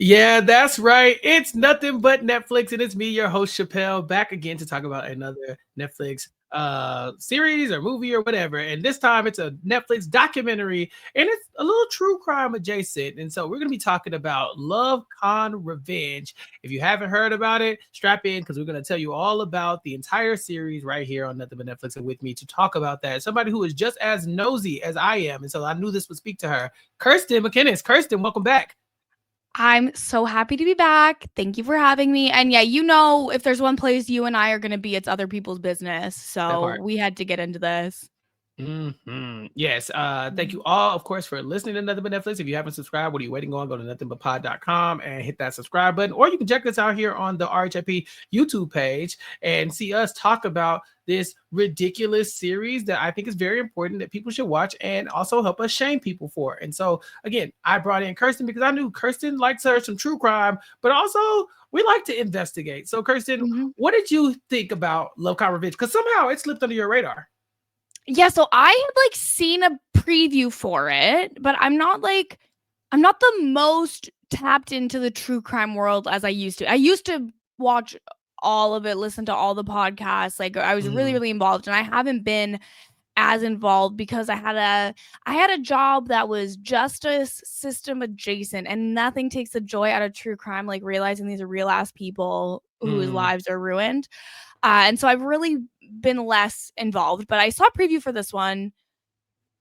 Yeah, that's right. It's nothing but Netflix, and it's me, your host Chappell, back again to talk about another Netflix series or movie or whatever. And this time it's a Netflix documentary, and it's a little true crime adjacent. And so we're gonna be talking about Love Con Revenge. If you haven't heard about it, strap in because we're gonna tell you all about the entire series right here on Nothing But Netflix. And with me to talk about that, somebody who is just as nosy as I am, and so I knew this would speak to her, Kirsten MacInnis. Kirsten, welcome back. I'm so happy to be back. Thank you for having me. And yeah, if there's one place you and I are going to be, it's other people's business. That So part. we had to get into this. Yes. Thank you all, of course, for listening to Nothing But Netflix. If you haven't subscribed, what are you waiting on? Go to nothingbutpod.com and hit that subscribe button. Or you can check us out here on the RHAP YouTube page and see us talk about this ridiculous series that I think is very important that people should watch and also help us shame people for. And so, again, I brought in Kirsten because I knew Kirsten likes her some true crime, but also we like to investigate. So, Kirsten, what did you think about Love Con Revenge? Because somehow it slipped under your radar. Yeah, so I had seen a preview for it, but I'm not the most tapped into the true crime world as I used to. I used to watch all of it, listen to all the podcasts. I was really, really involved, and I haven't been as involved because I had a job that was justice system adjacent, and nothing takes the joy out of true crime like realizing these are real ass people whose lives are ruined. And so I've really been less involved, but I saw a preview for this one,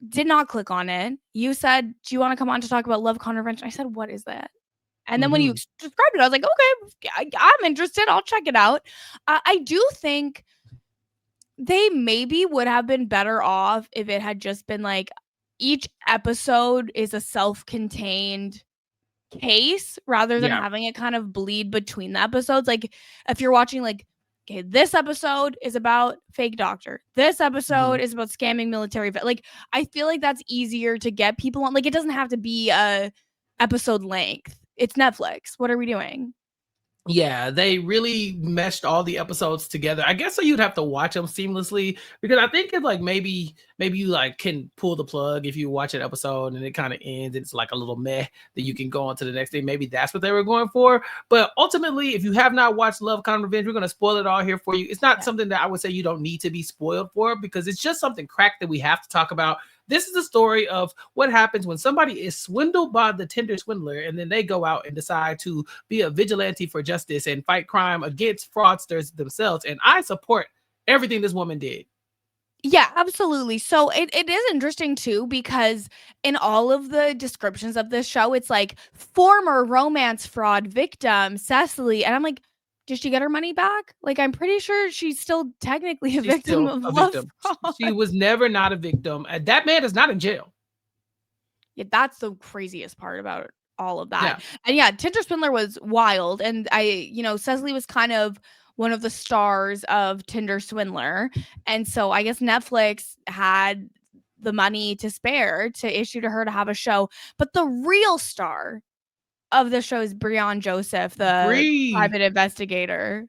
did not click on it. You said, do you want to come on to talk about Love Con Revenge? I said, what is that? And then when you described it, I was like, okay, I'm interested. I'll check it out. I do think they maybe would have been better off if it had just been each episode is a self-contained case rather than having it kind of bleed between the episodes. Like if you're watching okay, this episode is about fake doctor. This episode is about scamming military vet. I feel like that's easier to get people on. It doesn't have to be a episode length. It's Netflix. What are we doing? Yeah, they really meshed all the episodes together. I guess so you'd have to watch them seamlessly because I think it maybe you can pull the plug if you watch an episode and it kind of ends and it's a little meh that you can go on to the next day. Maybe that's what they were going for. But ultimately, if you have not watched Love Con Revenge, we're going to spoil it all here for you. It's not something that I would say you don't need to be spoiled for because it's just something crack that we have to talk about. This is the story of what happens when somebody is swindled by the Tinder swindler and then they go out and decide to be a vigilante for justice and fight crime against fraudsters themselves. And I support everything this woman did. Yeah, absolutely. So it is interesting too because in all of the descriptions of this show, it's former romance fraud victim Cecily, and I'm like, did she get her money back? I'm pretty sure she's still technically a victim of love fraud. She was never not a victim. That man is not in jail. Yeah, that's the craziest part about all of that. Yeah. And yeah, Tinder swindler was wild, and Cecily was kind of one of the stars of Tinder swindler, and so I guess Netflix had the money to spare to issue to her to have a show. But the real star of the show is Brian Joseph, the private investigator.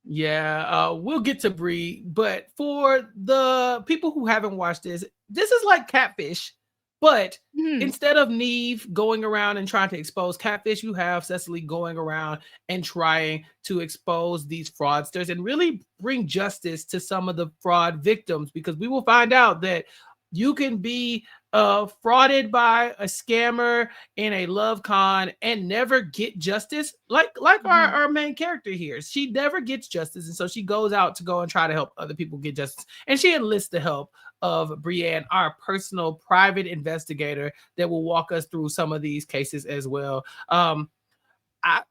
Yeah, we'll get to Bree, but for the people who haven't watched this is like Catfish, but instead of Neve going around and trying to expose Catfish, you have Cecily going around and trying to expose these fraudsters and really bring justice to some of the fraud victims, because we will find out that you can be frauded by a scammer in a love con and never get justice, like our main character here. She never gets justice, and so she goes out to go and try to help other people get justice, and she enlists the help of Brienne, our personal private investigator that will walk us through some of these cases as well.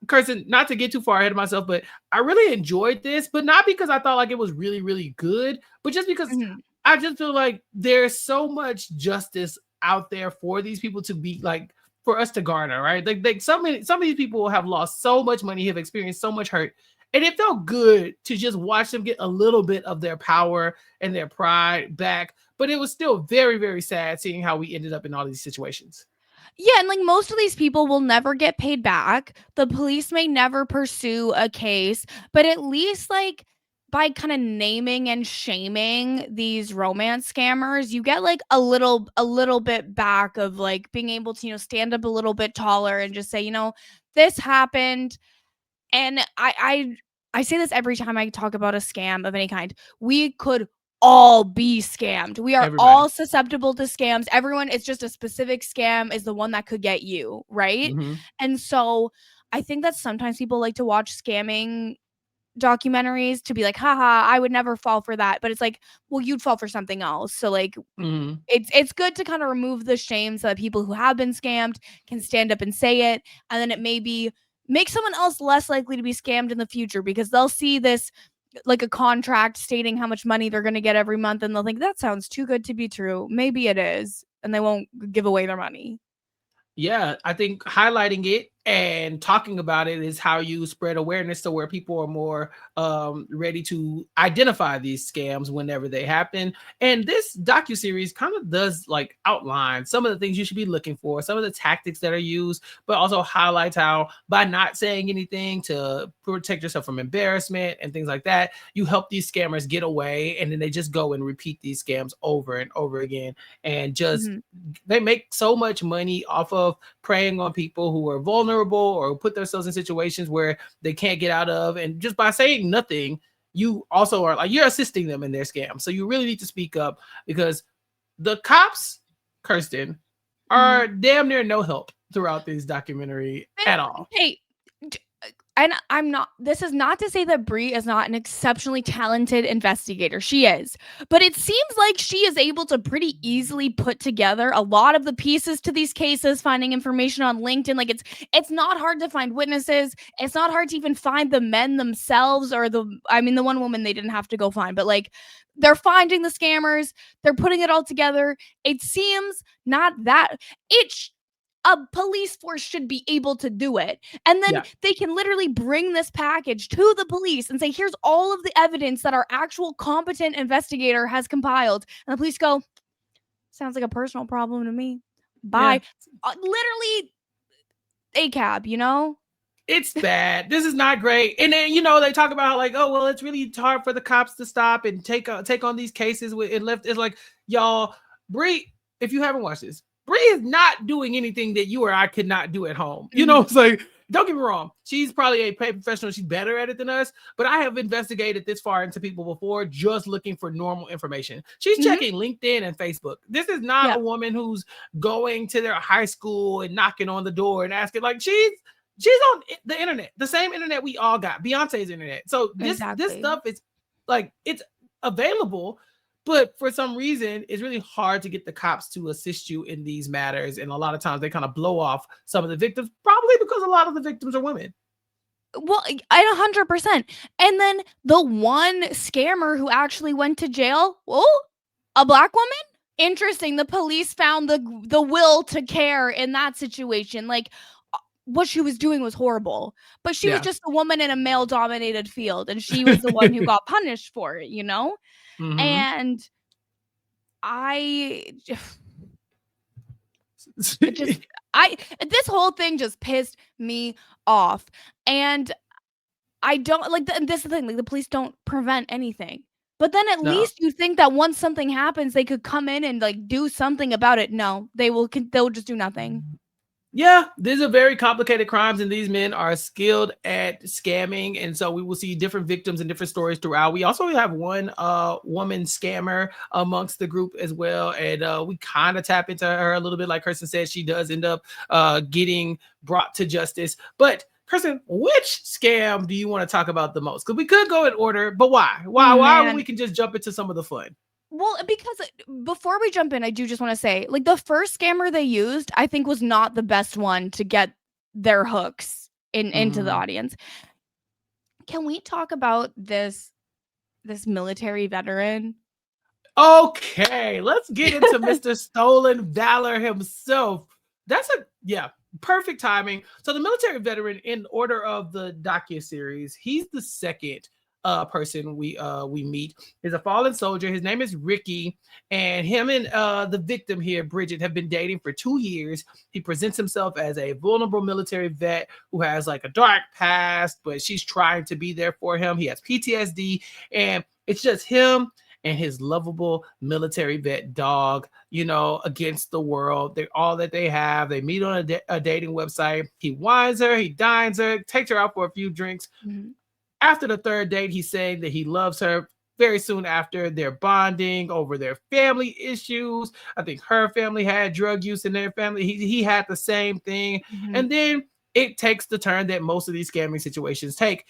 Kirsten, not to get too far ahead of myself, but I really enjoyed this, but not because I thought it was really, really good, but just because I just feel like there's so much justice out there for these people to be for us to garner, right? Some of these people have lost so much money, have experienced so much hurt, and it felt good to just watch them get a little bit of their power and their pride back. But it was still very, very sad seeing how we ended up in all these situations. Yeah, and most of these people will never get paid back. The police may never pursue a case, but at least by kind of naming and shaming these romance scammers, you get a little bit back of being able to stand up a little bit taller and just say, this happened, and I say this every time I talk about a scam of any kind. We could all be scammed. We are Everybody. all susceptible to scams. Everyone, it's just a specific scam is the one that could get you, right? Mm-hmm. And so I think that sometimes people like to watch scamming documentaries to be like, haha, I would never fall for that. But it's like, well, you'd fall for something else. So like Mm-hmm. it's good to kind of remove the shame so that people who have been scammed can stand up and say it. And then it maybe makes someone else less likely to be scammed in the future because they'll see this like a contract stating how much money they're going to get every month and they'll think that sounds too good to be true. Maybe it is. And they won't give away their money. Yeah, I think highlighting it and talking about it is how you spread awareness to where people are more ready to identify these scams whenever they happen. And this docuseries kind of does like outline some of the things you should be looking for, some of the tactics that are used, but also highlights how by not saying anything to protect yourself from embarrassment and things like that, you help these scammers get away, and then they just go and repeat these scams over and over again, and just they make so much money off of preying on people who are vulnerable or put themselves in situations where they can't get out of. And just by saying nothing, you also are like, you're assisting them in their scam. So you really need to speak up, because the cops, Kirsten, are damn near no help throughout this documentary at all. Hey, and I'm not, this is not to say that Bree is not an exceptionally talented investigator. She is. But it seems like she is able to pretty easily put together a lot of the pieces to these cases, finding information on LinkedIn. Like it's not hard to find witnesses. It's not hard to even find the men themselves, or the one woman they didn't have to go find, but like they're finding the scammers, they're putting it all together. It seems not that a police force should be able to do it. And then they can literally bring this package to the police and say, here's all of the evidence that our actual competent investigator has compiled. And the police go, sounds like a personal problem to me. Bye. Literally a cab, you know? It's bad. This is not great. And then, they talk about like, oh, well, it's really hard for the cops to stop and take on these cases with it left. It's like, y'all, Bree, if you haven't watched this, Bree is not doing anything that you or I could not do at home. It's like, don't get me wrong. She's probably a paid professional. She's better at it than us. But I have investigated this far into people before just looking for normal information. She's checking LinkedIn and Facebook. This is not a woman who's going to their high school and knocking on the door and asking. Like, she's on the internet, the same internet we all got, Beyonce's internet. So this stuff is like, it's available. But for some reason, it's really hard to get the cops to assist you in these matters. And a lot of times they kind of blow off some of the victims, probably because a lot of the victims are women. Well, 100%. And then the one scammer who actually went to jail, a black woman? Interesting. The police found the will to care in that situation. Like, what she was doing was horrible. But she was just a woman in a male-dominated field, and she was the one who got punished for it, you know? And this whole thing just pissed me off. And I don't like this is the thing, like the police don't prevent anything. But then at least you think that once something happens, they could come in and like do something about it. No, they'll just do nothing. Yeah, these are very complicated crimes, and these men are skilled at scamming. And so we will see different victims and different stories throughout. We also have one woman scammer amongst the group as well. And we kind of tap into her a little bit. Like Kirsten said, she does end up getting brought to justice. But Kirsten, which scam do you want to talk about the most? Because we could go in order, but why? Why we can just jump into some of the fun? Well, because before we jump in, I do just want to say, like, the first scammer they used, I think, was not the best one to get their hooks into the audience. Can we talk about this military veteran? Okay, let's get into Mr. Stolen Valor himself. That's perfect timing. So the military veteran, in order of the docuseries, he's the second person we meet. He's a fallen soldier. His name is Ricky, and him and the victim here, Bridget, have been dating for 2 years. He presents himself as a vulnerable military vet who has like a dark past, but she's trying to be there for him. He has PTSD, and it's just him and his lovable military vet dog, against the world. They're all that they have. They meet on a dating website. He wines her, he dines her, takes her out for a few drinks. Mm-hmm. After the third date, he's saying that he loves her. Very soon after, they're bonding over their family issues. I think her family had drug use in their family. He had the same thing. Mm-hmm. And then it takes the turn that most of these scamming situations take.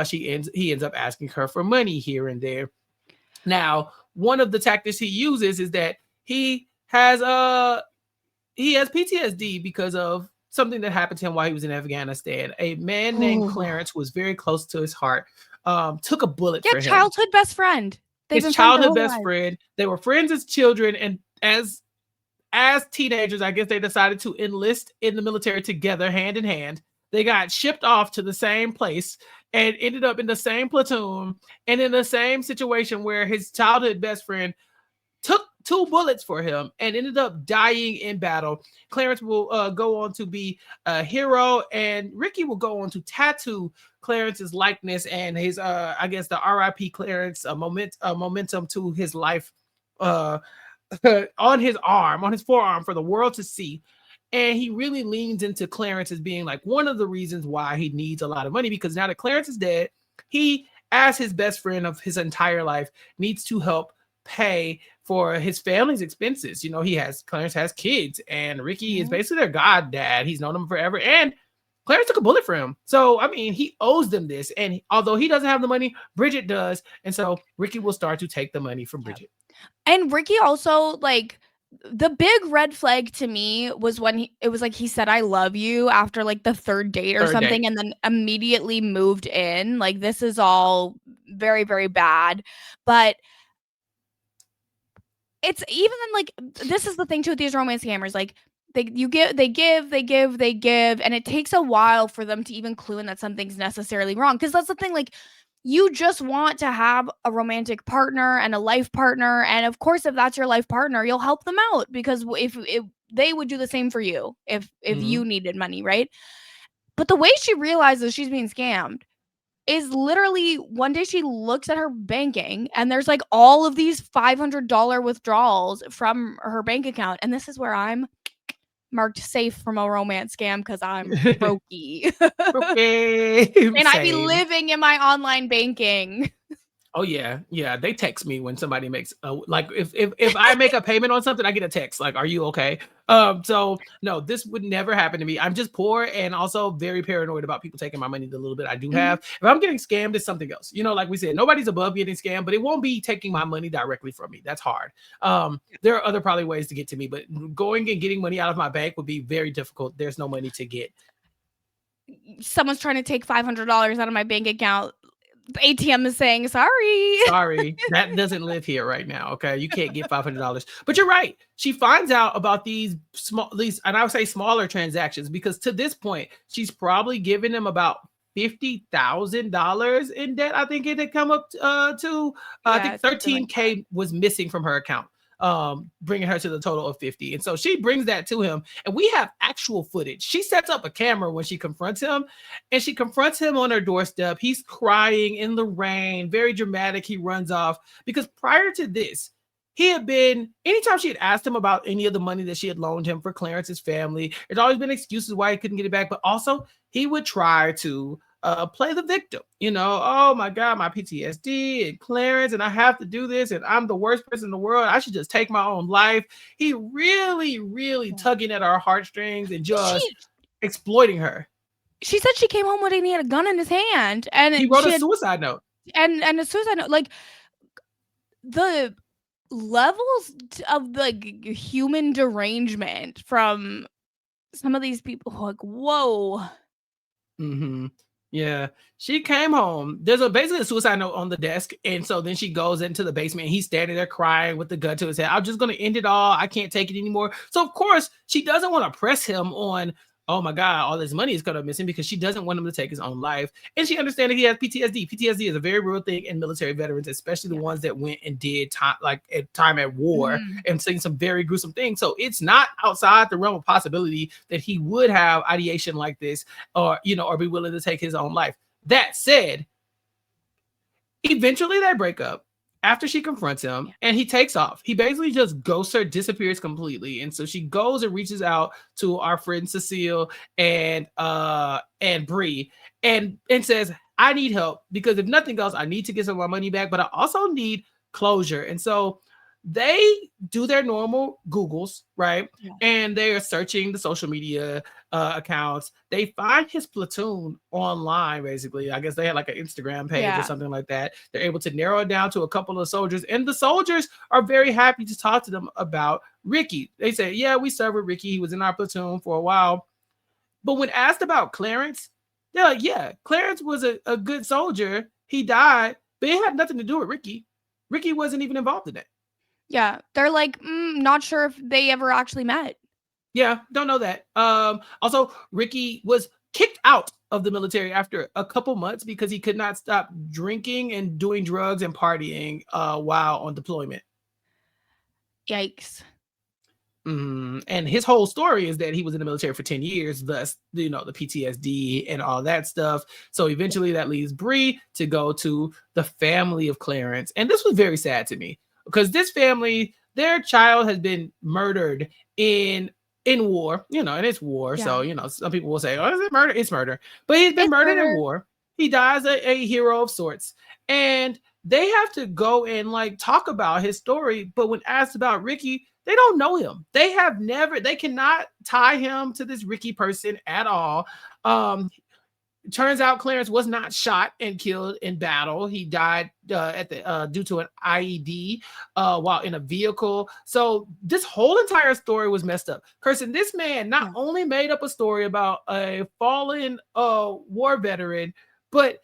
He ends up asking her for money here and there. Now, one of the tactics he uses is that he has PTSD because of something that happened to him while he was in Afghanistan. A man named Clarence, who was very close to his heart, took a bullet for him. Childhood best friend. His childhood best friend. They were friends as children, and as teenagers, I guess they decided to enlist in the military together, hand in hand. They got shipped off to the same place and ended up in the same platoon and in the same situation where his childhood best friend took 2 bullets for him and ended up dying in battle. Clarence will go on to be a hero, and Ricky will go on to tattoo Clarence's likeness and his, I guess, the RIP Clarence momentum to his life on his forearm for the world to see. And he really leans into Clarence as being like one of the reasons why he needs a lot of money, because now that Clarence is dead, he, as his best friend of his entire life, needs to help pay for his family's expenses. Clarence has kids, and Ricky is basically their goddad. He's known him forever, and Clarence took a bullet for him. So, I mean, he owes them this. And although he doesn't have the money, Bridget does. And so Ricky will start to take the money from Bridget. And Ricky also, like, the big red flag to me was when it was like he said I love you after like the third date or something, and then immediately moved in. Like, this is all very, very bad. But it's even like, this is the thing too with these romance scammers. Like, they give, and it takes a while for them to even clue in that something's necessarily wrong. Because that's the thing, like, you just want to have a romantic partner and a life partner, and of course, if that's your life partner, you'll help them out, because if they would do the same for you if you needed money, right? But the way she realizes she's being scammed is literally one day she looks at her banking and there's like all of these $500 withdrawals from her bank account. And this is where I'm marked safe from a romance scam, because I'm brokey. And I be living in my online banking. Oh yeah, they text me when somebody makes like if I make a payment on something, I get a text like, "Are you okay?" So no, this would never happen to me. I'm just poor and also very paranoid about people taking my money. The little bit I do have, if I'm getting scammed, it's something else. Like we said, nobody's above getting scammed, but it won't be taking my money directly from me. That's hard. There are other probably ways to get to me, but going and getting money out of my bank would be very difficult. There's no money to get. Someone's trying to take $500 out of my bank account. The ATM is saying, sorry, that doesn't live here right now. Okay, you can't get $500. But you're right. She finds out about these and I would say smaller transactions, because to this point, she's probably given them about $50,000 in debt. I think it had come up to I think 13K was missing from her account, bringing her to the total of 50. And so she brings that to him, and we have actual footage. She sets up a camera when she confronts him, and she confronts him on her doorstep. He's crying in the rain, very dramatic. He runs off because prior to this, he had been, anytime she had asked him about any of the money that she had loaned him for Clarence's family, there's always been excuses why he couldn't get it back. But also he would try to play the victim, oh my God, my PTSD and Clarence, and I have to do this, and I'm the worst person in the world. I should just take my own life. He really, really tugging at our heartstrings and just exploiting her. She said she came home one day and he had a gun in his hand, and he wrote a suicide note. And a suicide note, like the levels of like human derangement from some of these people, like, whoa. Yeah, she came home. There's basically a suicide note on the desk. And so then she goes into the basement, and he's standing there crying with the gun to his head. I'm just going to end it all. I can't take it anymore. So of course she doesn't want to press him on, oh my God, all this money is going to missing, because she doesn't want him to take his own life. And she understands that he has PTSD. PTSD is a very real thing in military veterans, especially the ones that went and did time at war and seen some very gruesome things. So it's not outside the realm of possibility that he would have ideation like this, or be willing to take his own life. That said, eventually they break up. after she confronts him, and he takes off. He basically just ghosts her, disappears completely. And so she goes and reaches out to our friend Cecile and Bree and says, I need help because if nothing else, I need to get some of my money back, but I also need closure. And so they do their normal Googles, right? Yeah. And they are searching the social media accounts. They find his platoon online, basically. I guess they had like an Instagram page or something like that. They're able to narrow it down to a couple of soldiers, and the soldiers are very happy to talk to them about Ricky. They say, yeah, we served with Ricky. He was in our platoon for a while. But when asked about Clarence, they're like, yeah, Clarence was a good soldier. He died, but it had nothing to do with Ricky. Ricky wasn't even involved in it. Yeah, they're like, not sure if they ever actually met. Yeah, don't know that. Also, Ricky was kicked out of the military after a couple months because he could not stop drinking and doing drugs and partying while on deployment. Yikes. And his whole story is that he was in the military for 10 years, thus, the PTSD and all that stuff. So eventually that leads Bree to go to the family of Clarence. And this was very sad to me because this family, their child has been murdered in war, and it's war. Yeah. So, some people will say, oh, is it murder? It's murder. But he's been murdered in war. He dies a hero of sorts. And they have to go and talk about his story. But when asked about Ricky, they don't know him. They cannot tie him to this Ricky person at all. Turns out Clarence was not shot and killed in battle. He died due to an IED while in a vehicle. So this whole entire story was messed up. Kirsten, this man not only made up a story about a fallen war veteran, but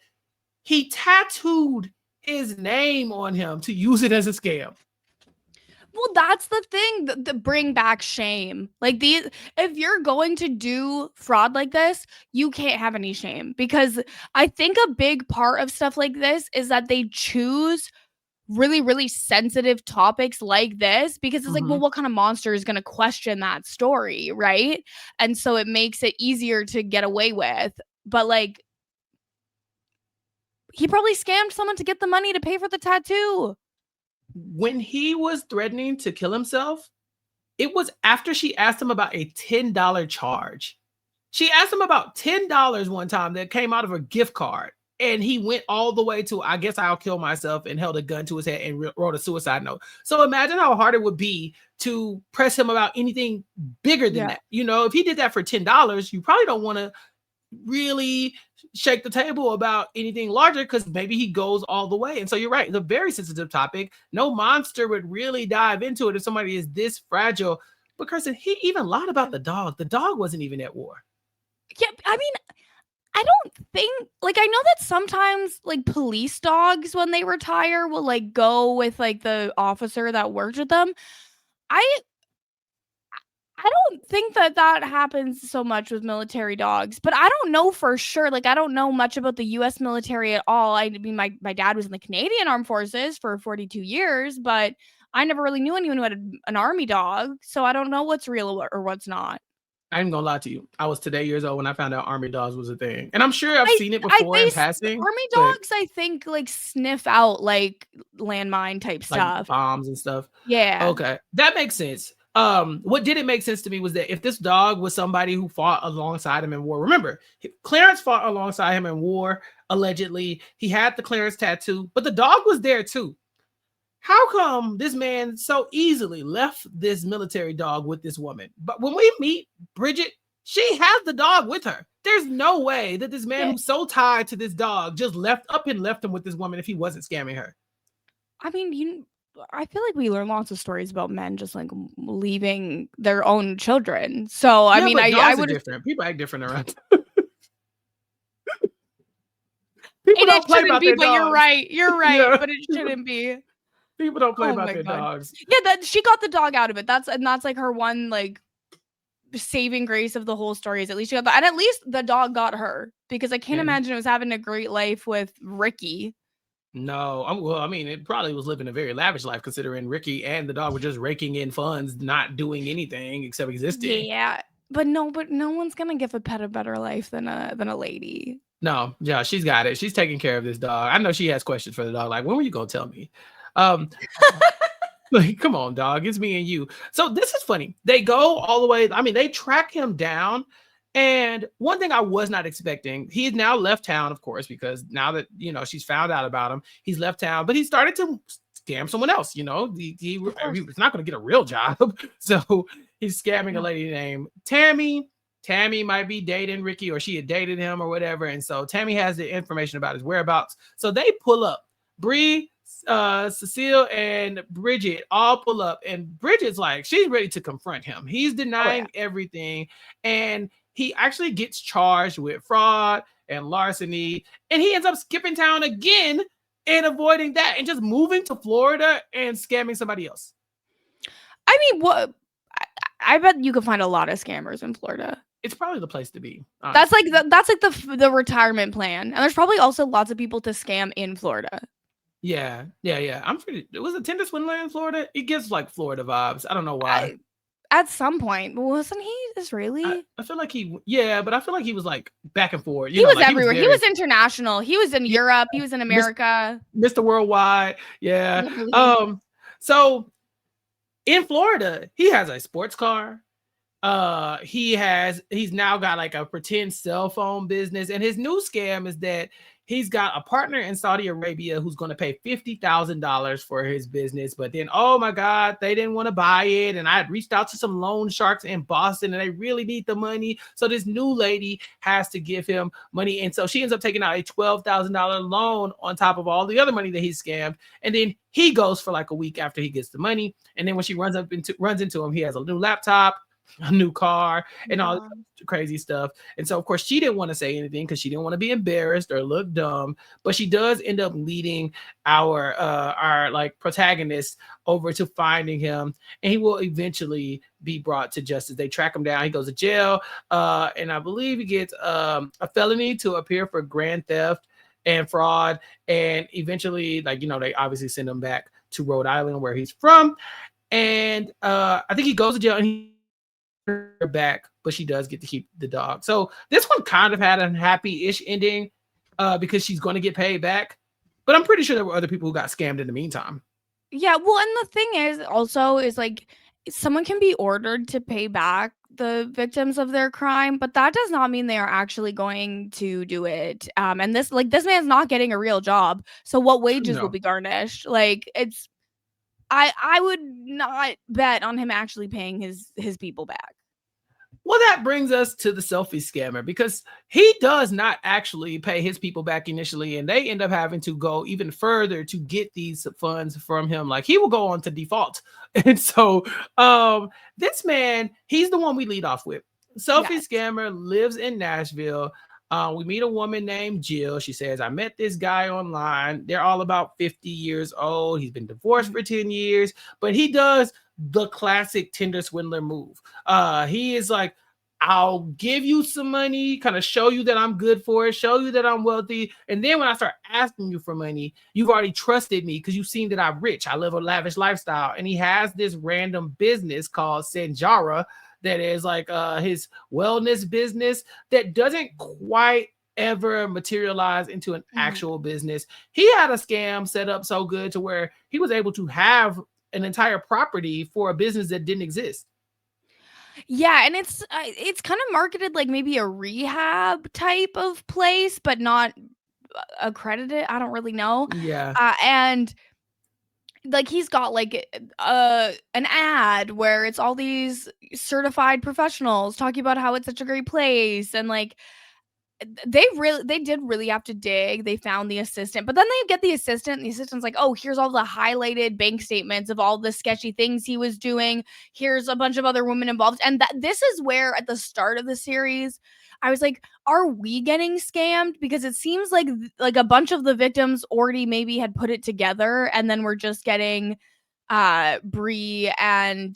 he tattooed his name on him to use it as a scam. Well, that's the thing, the bring back shame. If you're going to do fraud like this, you can't have any shame, because I think a big part of stuff like this is that they choose really, really sensitive topics like this because it's well, what kind of monster is going to question that story, right? And so it makes it easier to get away with. But he probably scammed someone to get the money to pay for the tattoo. When he was threatening to kill himself, it was after she asked him about a $10 charge. She asked him about $10 one time that came out of a gift card. And he went all the way to, I guess I'll kill myself, and held a gun to his head and wrote a suicide note. So imagine how hard it would be to press him about anything bigger than that. If he did that for $10, you probably don't want to really shake the table about anything larger because maybe he goes all the way. And so you're right, it's a very sensitive topic. No monster would really dive into it if somebody is this fragile. But Kirsten, he even lied about the dog. The dog wasn't even at war. Yeah, I mean, I don't think, I know that sometimes police dogs, when they retire, will go with the officer that worked with them. I don't think that happens so much with military dogs, but I don't know for sure. I don't know much about the U.S. military at all. I mean, my dad was in the Canadian Armed Forces for 42 years, but I never really knew anyone who had an army dog, so I don't know what's real or what's not. I'm gonna lie to you. I was today years old when I found out army dogs was a thing, and I'm sure I've seen it before in passing. Army dogs, I think, sniff out landmine type stuff, bombs and stuff. Yeah. Okay, that makes sense. What didn't make sense to me was that if this dog was somebody who fought alongside him in war, remember, Clarence fought alongside him in war, allegedly. He had the Clarence tattoo, but the dog was there too. How come this man so easily left this military dog with this woman? But when we meet Bridget, she has the dog with her. There's no way that this man who's so tied to this dog just left him with this woman if he wasn't scamming her. I mean, I feel like we learn lots of stories about men just leaving their own children. So I mean, I would different. People act different around. People don't play about their dogs. You're right. Yeah. But it shouldn't be. People don't play about their dogs. Yeah, she got the dog out of it. That's her one saving grace of the whole story is at least she got that, and at least the dog got her, because I can't imagine it was having a great life with Ricky. No, I mean, it probably was living a very lavish life considering Ricky and the dog were just raking in funds, not doing anything except existing. Yeah, but no one's gonna give a pet a better life than a lady. No, yeah, she's got it. She's taking care of this dog. I know she has questions for the dog. When were you gonna tell me? Like, come on, dog. It's me and you. So this is funny. They go all the way. I mean, they track him down. And one thing I was not expecting, he's now left town, of course, because now that, she's found out about him, he's left town, but he started to scam someone else. He was not going to get a real job. So he's scamming a lady named Tammy. Tammy might be dating Ricky, or she had dated him or whatever. And so Tammy has the information about his whereabouts. So they pull up. Bree, Cecile, and Bridget all pull up, and Bridget's like, she's ready to confront him. He's denying everything, and he actually gets charged with fraud and larceny, and he ends up skipping town again and avoiding that and just moving to Florida and scamming somebody else. I mean, what? I bet you can find a lot of scammers in Florida. It's probably the place to be. Honestly. That's like the retirement plan, and there's probably also lots of people to scam in Florida. Yeah. Was it Tinder Swindler in Florida? It gives like Florida vibes. I don't know why. At some point, wasn't he Israeli? I feel like but I feel like he was like back and forth. He was everywhere. He was international. He was in Europe. He was in America. Mr. Worldwide. Yeah. So in Florida, he has a sports car. He's now got like a pretend cell phone business, and his new scam is that he's got a partner in Saudi Arabia who's going to pay $50,000 for his business, but then, oh my God, they didn't want to buy it. And I had reached out to some loan sharks in Boston, and they really need the money. So this new lady has to give him money. And so she ends up taking out a $12,000 loan on top of all the other money that he scammed. And then he goes for like a week after he gets the money. And then when she runs into him, he has a new laptop, a new car, and all this crazy stuff. And so of course she didn't want to say anything because she didn't want to be embarrassed or look dumb, but she does end up leading our like protagonist over to finding him, and he will eventually be brought to justice. They track him down, he goes to jail, and I believe he gets a felony to appear for grand theft and fraud, and eventually, like, they obviously send him back to Rhode Island where he's from, and I think he goes to jail and he back, but she does get to keep the dog. So this one kind of had a happy-ish ending because she's going to get paid back, but I'm pretty sure there were other people who got scammed in the meantime. Yeah, well, and the thing is like someone can be ordered to pay back the victims of their crime, but that does not mean they are actually going to do it. And this man's not getting a real job, so what wages will be garnished? Like, it's I would not bet on him actually paying his people back. Well, that brings us to the selfie scammer, because he does not actually pay his people back initially, and they end up having to go even further to get these funds from him. Like, he will go on to default. And so this man, he's the one we lead off with. Selfie scammer lives in Nashville. We meet a woman named Jill. She says, I met this guy online. They're all about 50 years old. He's been divorced for 10 years, but he does the classic Tinder swindler move. He is like, I'll give you some money, kind of show you that I'm good for it, show you that I'm wealthy. And then when I start asking you for money, you've already trusted me because you've seen that I'm rich. I live a lavish lifestyle. And he has this random business called Sanjara that is like his wellness business that doesn't quite ever materialize into an actual business. He had a scam set up so good to where he was able to have an entire property for a business that didn't exist. Yeah, and it's kind of marketed like maybe a rehab type of place, but not accredited. I don't really know. Yeah. And like he's got like an ad where it's all these certified professionals talking about how it's such a great place, and like they did really have to dig. They found the assistant, but then they get the assistant, and the assistant's like, oh, here's all the highlighted bank statements of all the sketchy things he was doing. Here's a bunch of other women involved. And this is where at the start of the series, I was like, are we getting scammed? Because it seems like a bunch of the victims already maybe had put it together, and then we're just getting Bree and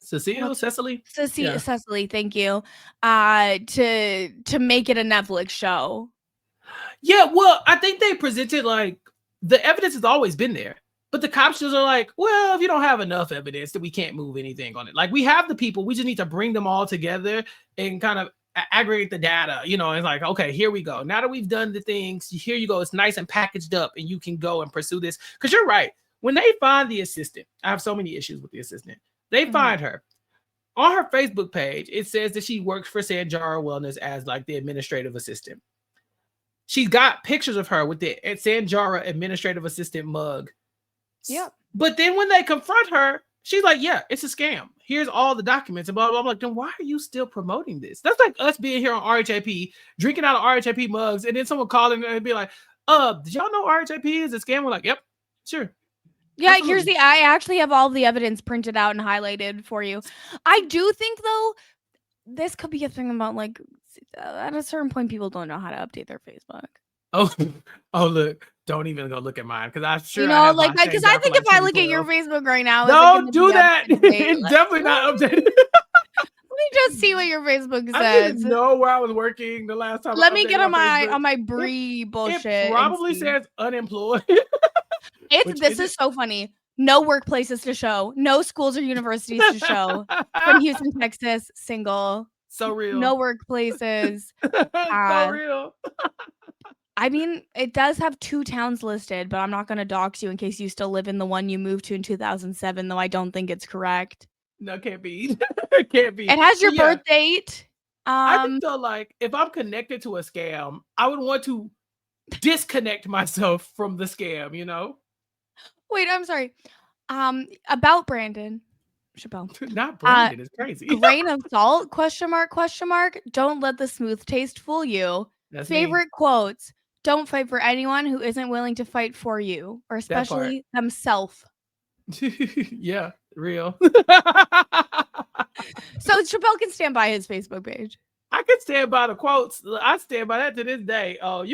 Cecily, thank you, to make it a Netflix show. Yeah, well, I think they presented like the evidence has always been there, but the cops just are like, well, if you don't have enough evidence, then we can't move anything on it. Like, we have the people, we just need to bring them all together and kind of aggregate the data, you know, it's like, okay, here we go. Now that we've done the things, here you go. It's nice and packaged up and you can go and pursue this. Because you're right. When they find the assistant, I have so many issues with the assistant. They find her. On her Facebook page, it says that she works for Sanjara Wellness as like the administrative assistant. She's got pictures of her with the Sanjara administrative assistant mug. Yep. But then when they confront her, she's like, yeah, it's a scam. Here's all the documents and blah, blah, blah. Like, then why are you still promoting this? That's like us being here on RHAP, drinking out of RHAP mugs, and then someone calling and be like, did y'all know RHAP is a scam? We're like, yep, sure. Yeah, absolutely. I actually have all the evidence printed out and highlighted for you. I do think, though, this could be a thing about, like, at a certain point, people don't know how to update their Facebook. Oh, look, don't even go look at mine, because I'm sure, you know, like, because I think if I look at your Facebook right now, don't do that. It's definitely not updated. Let me just see what your Facebook says. I didn't know where I was working the last time. Let me get on my Bree bullshit. It probably says unemployed. This is so funny. No workplaces to show. No schools or universities to show. From Houston, Texas, single. So real. No workplaces. So real. I mean, it does have 2 towns listed, but I'm not going to dox you in case you still live in the one you moved to in 2007, though I don't think it's correct. No, can't be. It can't be. It has your birth date. I just feel like if I'm connected to a scam, I would want to disconnect myself from the scam, you know? Wait, I'm sorry. About Brandon Chappell. Not Brandon, it's crazy. Grain of salt, question mark. Don't let the smooth taste fool you. That's favorite quotes. Don't fight for anyone who isn't willing to fight for you, or especially themselves. Yeah, real. So Chappell can stand by his Facebook page. I can stand by the quotes. I stand by that to this day. Oh,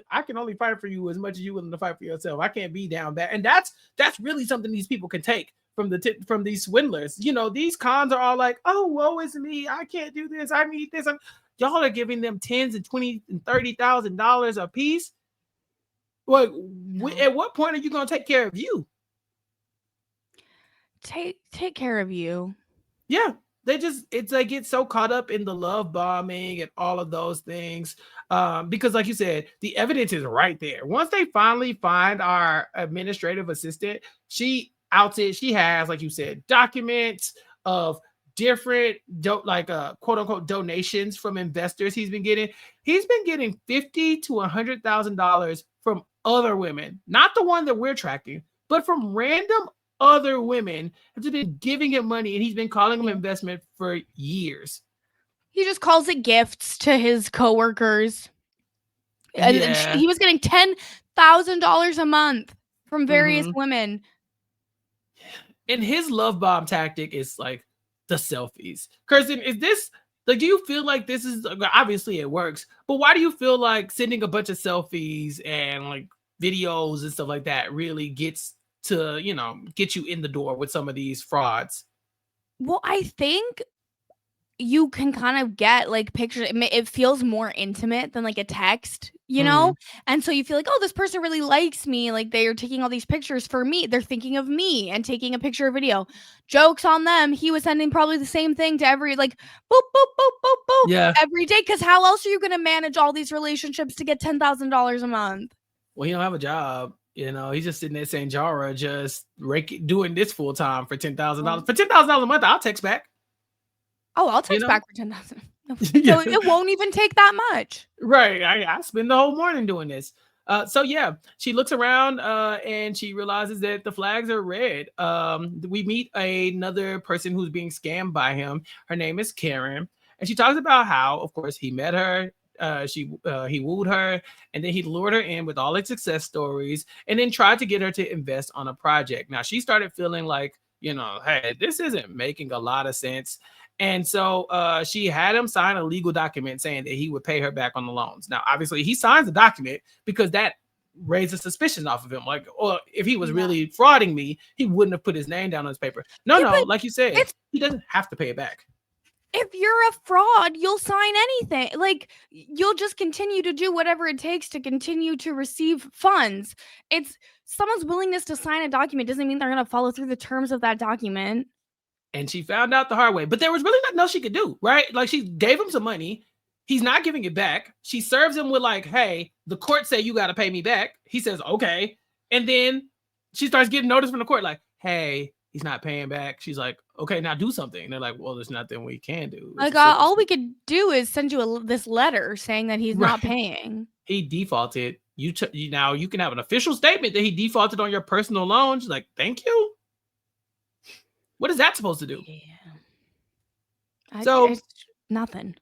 I can only fight for you as much as you're willing to fight for yourself. I can't be down bad. And that's really something these people can take from these swindlers. You know, these cons are all like, oh, woe is me. I can't do this. I need this. Y'all are giving them $10,000 and $20,000 and $30,000 a piece. Like, at what point are you going to take care of you? Take care of you. Yeah. It's like get so caught up in the love bombing and all of those things. Because like you said, the evidence is right there. Once they finally find our administrative assistant, she outed, she has, like you said, documents of different quote unquote donations from investors he's been getting. He's been getting $50,000 to $100,000 from other women, not the one that we're tracking, but from random other women have just been giving him money, and he's been calling them investment for years. He just calls it gifts to his coworkers. And he was getting $10,000 a month from various women. And his love bomb tactic is like the selfies. Kirsten, is this like, do you feel like this is, obviously it works, but why do you feel like sending a bunch of selfies and like videos and stuff like that really gets to, you know, get you in the door with some of these frauds? Well, I think you can kind of get like pictures. It feels more intimate than like a text, you know? And so you feel like, oh, this person really likes me. Like they are taking all these pictures for me. They're thinking of me and taking a picture or video. Jokes on them. He was sending probably the same thing to every, like, boop, boop, boop, boop, boop, every day. Because how else are you going to manage all these relationships to get $10,000 a month? Well, he don't have a job. You know, he's just sitting at St. Jara just doing this full time for $10,000. For $10,000 a month, I'll text back. Oh, I'll text back for $10,000. So it won't even take that much. Right. I spend the whole morning doing this. So yeah, she looks around and she realizes that the flags are red. We meet another person who's being scammed by him. Her name is Karen. And she talks about how, of course, he met her. He wooed her, and then he lured her in with all his success stories, and then tried to get her to invest on a project. Now she started feeling like, you know, hey, this isn't making a lot of sense. And so she had him sign a legal document saying that he would pay her back on the loans. Now, obviously, he signs the document because that raises suspicion off of him. Like, or if he was really frauding me, he wouldn't have put his name down on his paper. No, like you said, he doesn't have to pay it back. If you're a fraud, you'll sign anything. Like, you'll just continue to do whatever it takes to continue to receive funds. It's someone's willingness to sign a document doesn't mean they're going to follow through the terms of that document. And she found out the hard way, but there was really nothing else she could do, right? Like, she gave him some money. He's not giving it back. She serves him with like, hey, the court say you got to pay me back. He says, okay. And then she starts getting notice from the court like, hey, he's not paying back. She's like, okay, now do something. And they're like, well, there's nothing we can do. Like, all we could do is send you this letter saying that he's not paying. He defaulted. Now you can have an official statement that he defaulted on your personal loan. She's like, thank you. What is that supposed to do? Yeah. So it's nothing.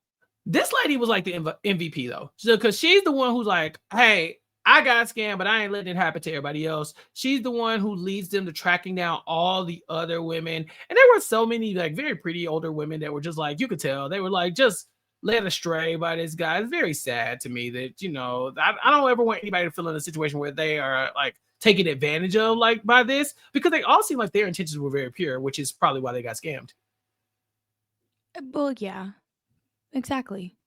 This lady was like the MVP though, because she's the one who's like, hey, I got scammed, but I ain't letting it happen to everybody else. She's the one who leads them to tracking down all the other women. And there were so many like very pretty older women that were just like, you could tell they were like just led astray by this guy. It's very sad to me that, you know, I don't ever want anybody to feel in a situation where they are like taken advantage of like by this, because they all seem like their intentions were very pure, which is probably why they got scammed. Well, yeah, exactly.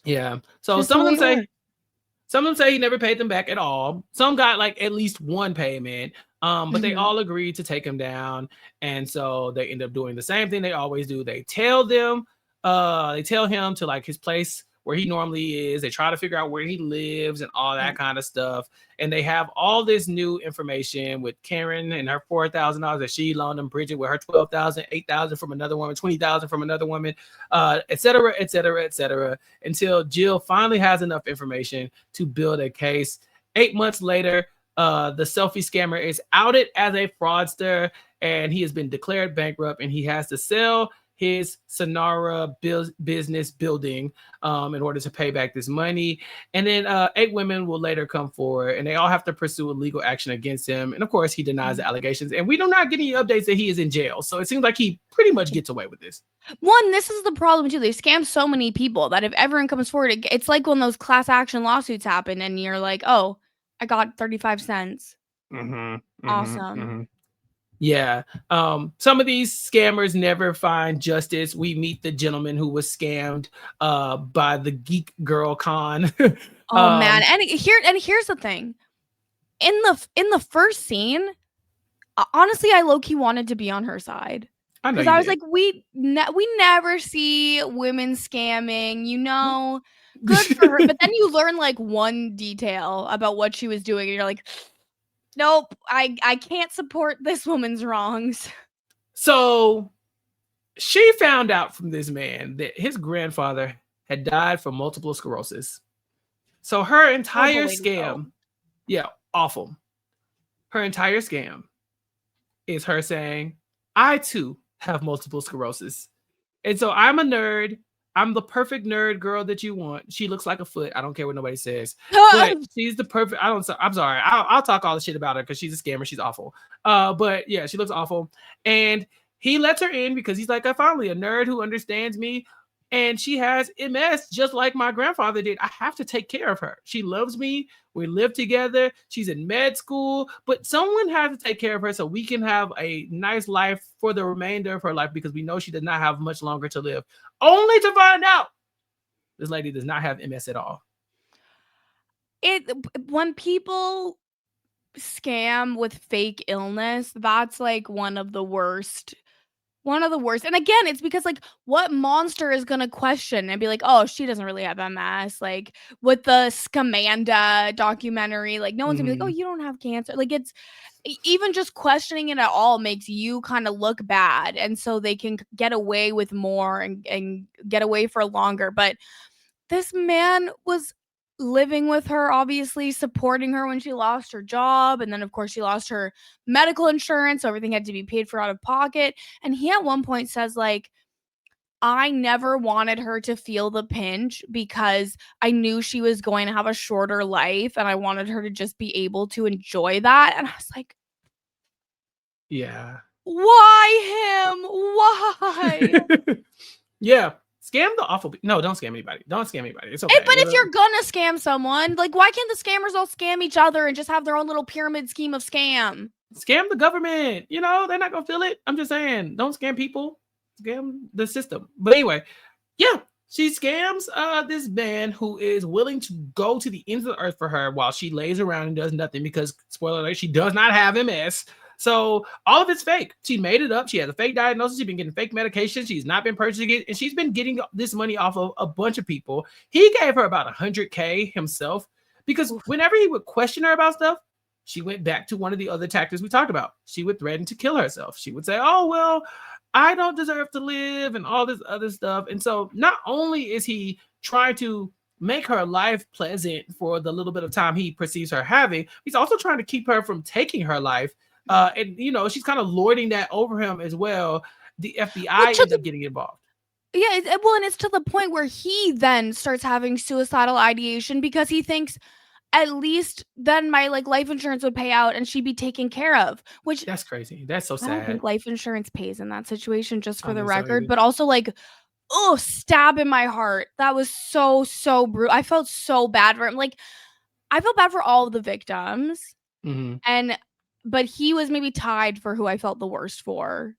Yeah. So some of them say he never paid them back at all. Some got like at least one payment. But they all agreed to take him down. And so they end up doing the same thing they always do. They tell him to like his place where he normally is. They try to figure out where he lives and all that kind of stuff. And they have all this new information with Karen and her $4,000 that she loaned him, Bridget with her $12,000, $8,000 from another woman, $20,000 from another woman, et cetera, et cetera, et cetera, until Jill finally has enough information to build a case. 8 months later, the selfie scammer is outed as a fraudster, and he has been declared bankrupt, and he has to sell his Sonara business building in order to pay back this money. And then 8 women will later come forward, and they all have to pursue a legal action against him. And of course, he denies the allegations, and we do not get any updates that he is in jail. So it seems like he pretty much gets away with this. This is the problem too. They scam so many people that if everyone comes forward, it's like when those class action lawsuits happen and you're like, oh, I got 35 cents. Awesome. Yeah. Some of these scammers never find justice. We meet the gentleman who was scammed by the Geek Girl Con. Oh man. And here's the thing. In the first scene, honestly, I low-key wanted to be on her side. Because I was like, we never see women scamming, you know. Good for her. But then you learn like one detail about what she was doing, and you're like, nope, I can't support this woman's wrongs. So she found out from this man that his grandfather had died from multiple sclerosis. So her entire scam, awful. Her entire scam is her saying, I too have multiple sclerosis. And so I'm a nerd. I'm the perfect nerd girl that you want. She looks like a foot. I don't care what nobody says. But she's the perfect. I'm sorry. I'll talk all the shit about her because she's a scammer. She's awful. But yeah, she looks awful. And he lets her in because he's like, finally, a nerd who understands me. And she has MS just like my grandfather did. I have to take care of her. She loves me. We live together. She's in med school. But someone has to take care of her so we can have a nice life for the remainder of her life, because we know she does not have much longer to live. Only to find out this lady does not have MS at all. When people scam with fake illness, that's like one of the worst. And again, it's because like, what monster is going to question and be like, oh, she doesn't really have MS? Like with the Scamanda documentary, like no one's gonna be like, oh, you don't have cancer. Like it's even just questioning it at all makes you kind of look bad. And so they can get away with more and get away for longer. But this man was living with her, obviously supporting her when she lost her job, and then of course she lost her medical insurance, so everything had to be paid for out of pocket. And he at one point says like, I never wanted her to feel the pinch because I knew she was going to have a shorter life and I wanted her to just be able to enjoy that. And I was like, yeah, why him? Why? Yeah. Scam the awful. No, don't scam anybody. Don't scam anybody. It's okay. But if you're gonna scam someone, like, why can't the scammers all scam each other and just have their own little pyramid scheme of scam? Scam the government. You know, they're not gonna feel it. I'm just saying, don't scam people. Scam the system. But anyway, yeah, she scams this man who is willing to go to the ends of the earth for her while she lays around and does nothing because, spoiler alert, she does not have MS. So all of it's fake. She made it up. She has a fake diagnosis. She's been getting fake medication. She's not been purchasing it. And she's been getting this money off of a bunch of people. He gave her about $100K himself because Oof. whenever he would question her about stuff, she went back to one of the other tactics we talked about. She would threaten to kill herself. She would say, oh, well, I don't deserve to live and all this other stuff. And so not only is he trying to make her life pleasant for the little bit of time he perceives her having, he's also trying to keep her from taking her life. And, she's kind of lording that over him as well. The FBI ends up getting involved. Yeah, and it's to the point where he then starts having suicidal ideation because he thinks at least then my life insurance would pay out and she'd be taken care of, which that's crazy. That's so sad. I don't think life insurance pays in that situation, just for the record, but also stab in my heart. That was so brutal. I felt so bad for him. I felt bad for all of the victims. Mm-hmm. But he was maybe tied for who I felt the worst for.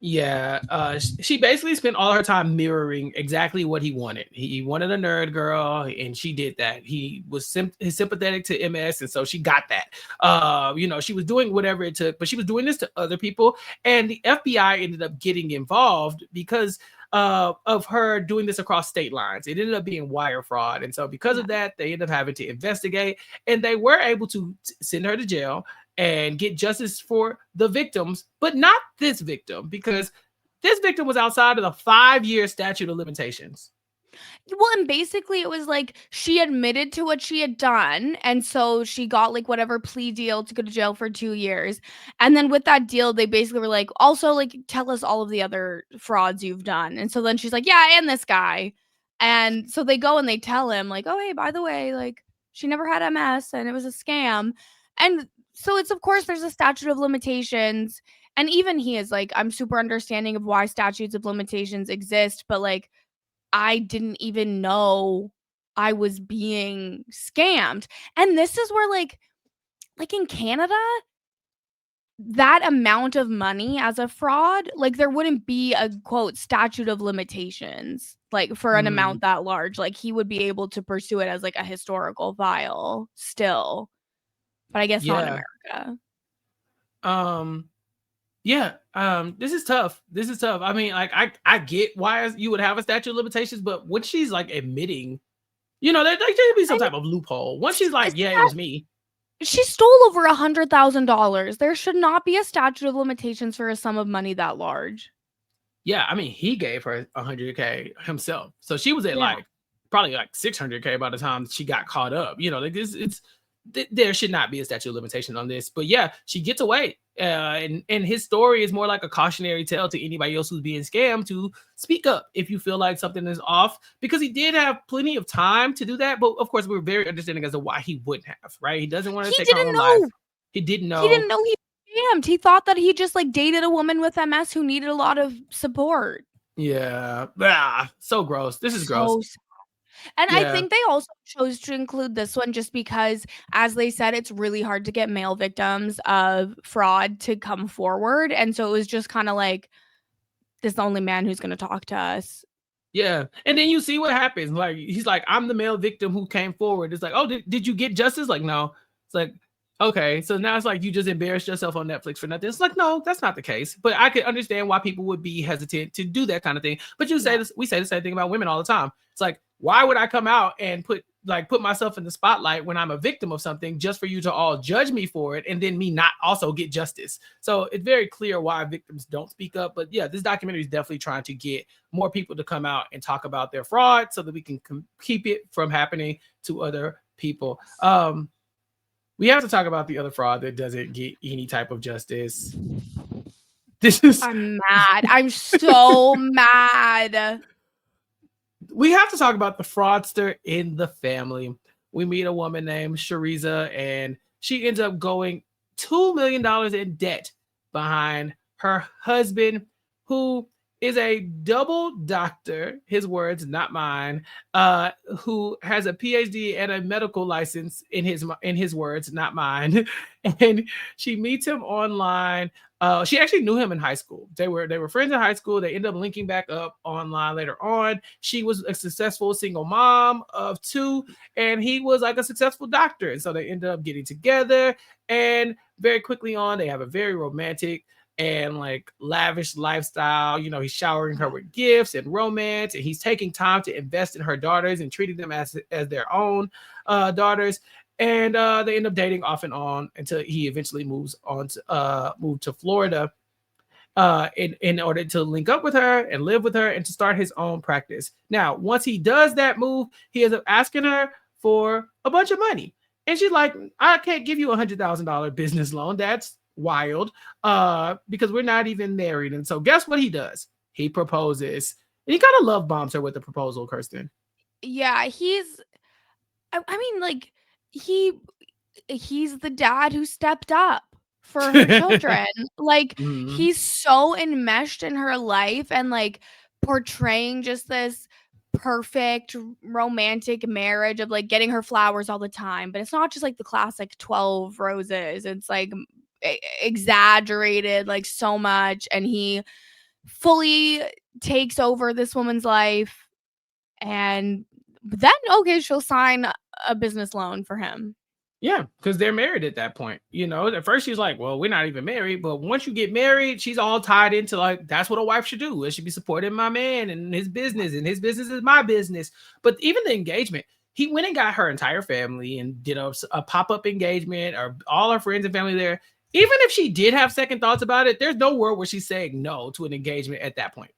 Yeah, she basically spent all her time mirroring exactly what he wanted. He wanted a nerd girl, and she did that. He was sympathetic to MS, and so she got that. She was doing whatever it took, but she was doing this to other people, and the FBI ended up getting involved because of her doing this across state lines. It ended up being wire fraud, and so because of that, they ended up having to investigate, and they were able to send her to jail and get justice for the victims, but not this victim, because this victim was outside of the 5-year statute of limitations. Well, and basically it was she admitted to what she had done, and so she got whatever plea deal to go to jail for 2 years. And then with that deal, they basically were also tell us all of the other frauds you've done. And so then she's like, yeah, and this guy. And so they go and they tell him oh, hey, by the way, she never had MS and it was a scam. And so it's, of course, there's a statute of limitations. And even he is I'm super understanding of why statutes of limitations exist, but I didn't even know I was being scammed. And this is where in Canada, that amount of money as a fraud, there wouldn't be a quote statute of limitations for an amount that large. He would be able to pursue it as a historical file still. But I guess not in America. This is tough. I mean, I get why you would have a statute of limitations, but when she's admitting, there should be some type of loophole. Once she's it was me. She stole over $100,000. There should not be a statute of limitations for a sum of money that large. Yeah, I mean, he gave her $100K himself, so she was at probably $600K by the time she got caught up. There should not be a statute of limitation on this, but yeah, she gets away. And his story is more like a cautionary tale to anybody else who's being scammed to speak up if you feel like something is off, because he did have plenty of time to do that. But of course, we're very understanding as to why he wouldn't have, right? He doesn't want to take her own life. He didn't know. He didn't know he was scammed. He thought that he just dated a woman with MS who needed a lot of support. Yeah. So gross. This is gross. And I think they also chose to include this one just because, as they said, it's really hard to get male victims of fraud to come forward. And so it was just kind of this is the only man who's going to talk to us. Yeah. And then you see what happens. He's I'm the male victim who came forward. It's oh, did you get justice? No. It's okay. So now it's you just embarrassed yourself on Netflix for nothing. It's no, that's not the case. But I could understand why people would be hesitant to do that kind of thing. But we say the same thing about women all the time. It's why would I come out and put myself in the spotlight when I'm a victim of something just for you to all judge me for it and then me not also get justice? So it's very clear why victims don't speak up. But yeah, this documentary is definitely trying to get more people to come out and talk about their fraud so that we can keep it from happening to other people. We have to talk about the other fraud that doesn't get any type of justice. I'm mad. I'm so mad. We have to talk about the fraudster in the family. We meet a woman named Shariza, and she ends up going $2 million in debt behind her husband, who is a double doctor, his words, not mine, who has a PhD and a medical license in his words, not mine. And she meets him online. She actually knew him in high school. They were friends in high school. They ended up linking back up online later on. She was a successful single mom of two, and he was like a successful doctor. And so they ended up getting together. And very quickly on, they have a very romantic and like lavish lifestyle. You know, he's showering her with gifts and romance, and he's taking time to invest in her daughters and treating them as their own daughters. And they end up dating off and on until he eventually moves on to move to Florida in order to link up with her and live with her and to start his own practice. Now, once he does that move, he ends up asking her for a bunch of money. And she's like, I can't give you $100,000 business loan. That's wild because we're not even married. And so guess what he does? He proposes. And he kind of love bombs her with the proposal, Kirsten. Yeah, I mean, like, he's the dad who stepped up for her children. Like, he's so enmeshed in her life and like portraying just this perfect romantic marriage of like getting her flowers all the time, but it's not just like the classic 12 roses. It's like exaggerated like so much, and he fully takes over this woman's life, and then okay, she'll sign a business loan for him. Yeah, because they're married at that point. You know, at first she's like, well, we're not even married. But once you get married, she's all tied into like, that's what a wife should do. It should be supporting my man and his business is my business. But even the engagement, he went and got her entire family and did a pop-up engagement or all her friends and family there. Even if she did have second thoughts about it, there's no world where she's saying no to an engagement at that point.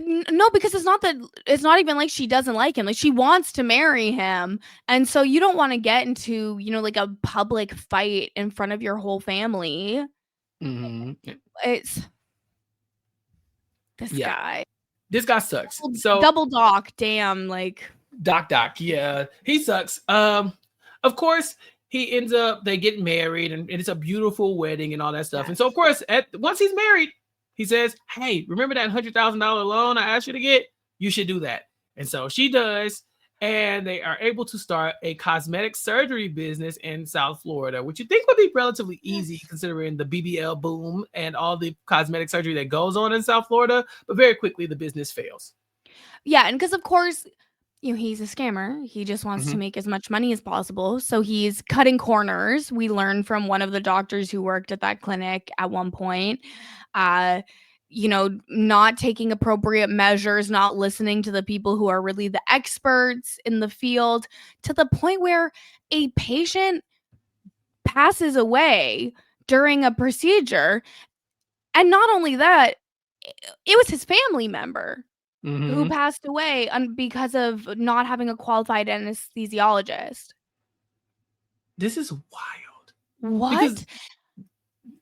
No, because it's not even like she doesn't like him. Like, she wants to marry him. And so you don't want to get into, like a public fight in front of your whole family. It's this guy. This guy sucks. So double doc, damn, like Doc, yeah, he sucks. Of course, they get married and it's a beautiful wedding and all that stuff. Yes. And so of course, once he's married, he says, hey, remember that $100,000 loan I asked you to get? You should do that. And so she does. And they are able to start a cosmetic surgery business in South Florida, which you think would be relatively easy considering the BBL boom and all the cosmetic surgery that goes on in South Florida. But very quickly, the business fails. Yeah. And because, of course, he's a scammer. He just wants to make as much money as possible. So he's cutting corners. We learned from one of the doctors who worked at that clinic at one point. Not taking appropriate measures, not listening to the people who are really the experts in the field, to the point where a patient passes away during a procedure. And not only that, it was his family member who passed away because of not having a qualified anesthesiologist. This is wild. What? Because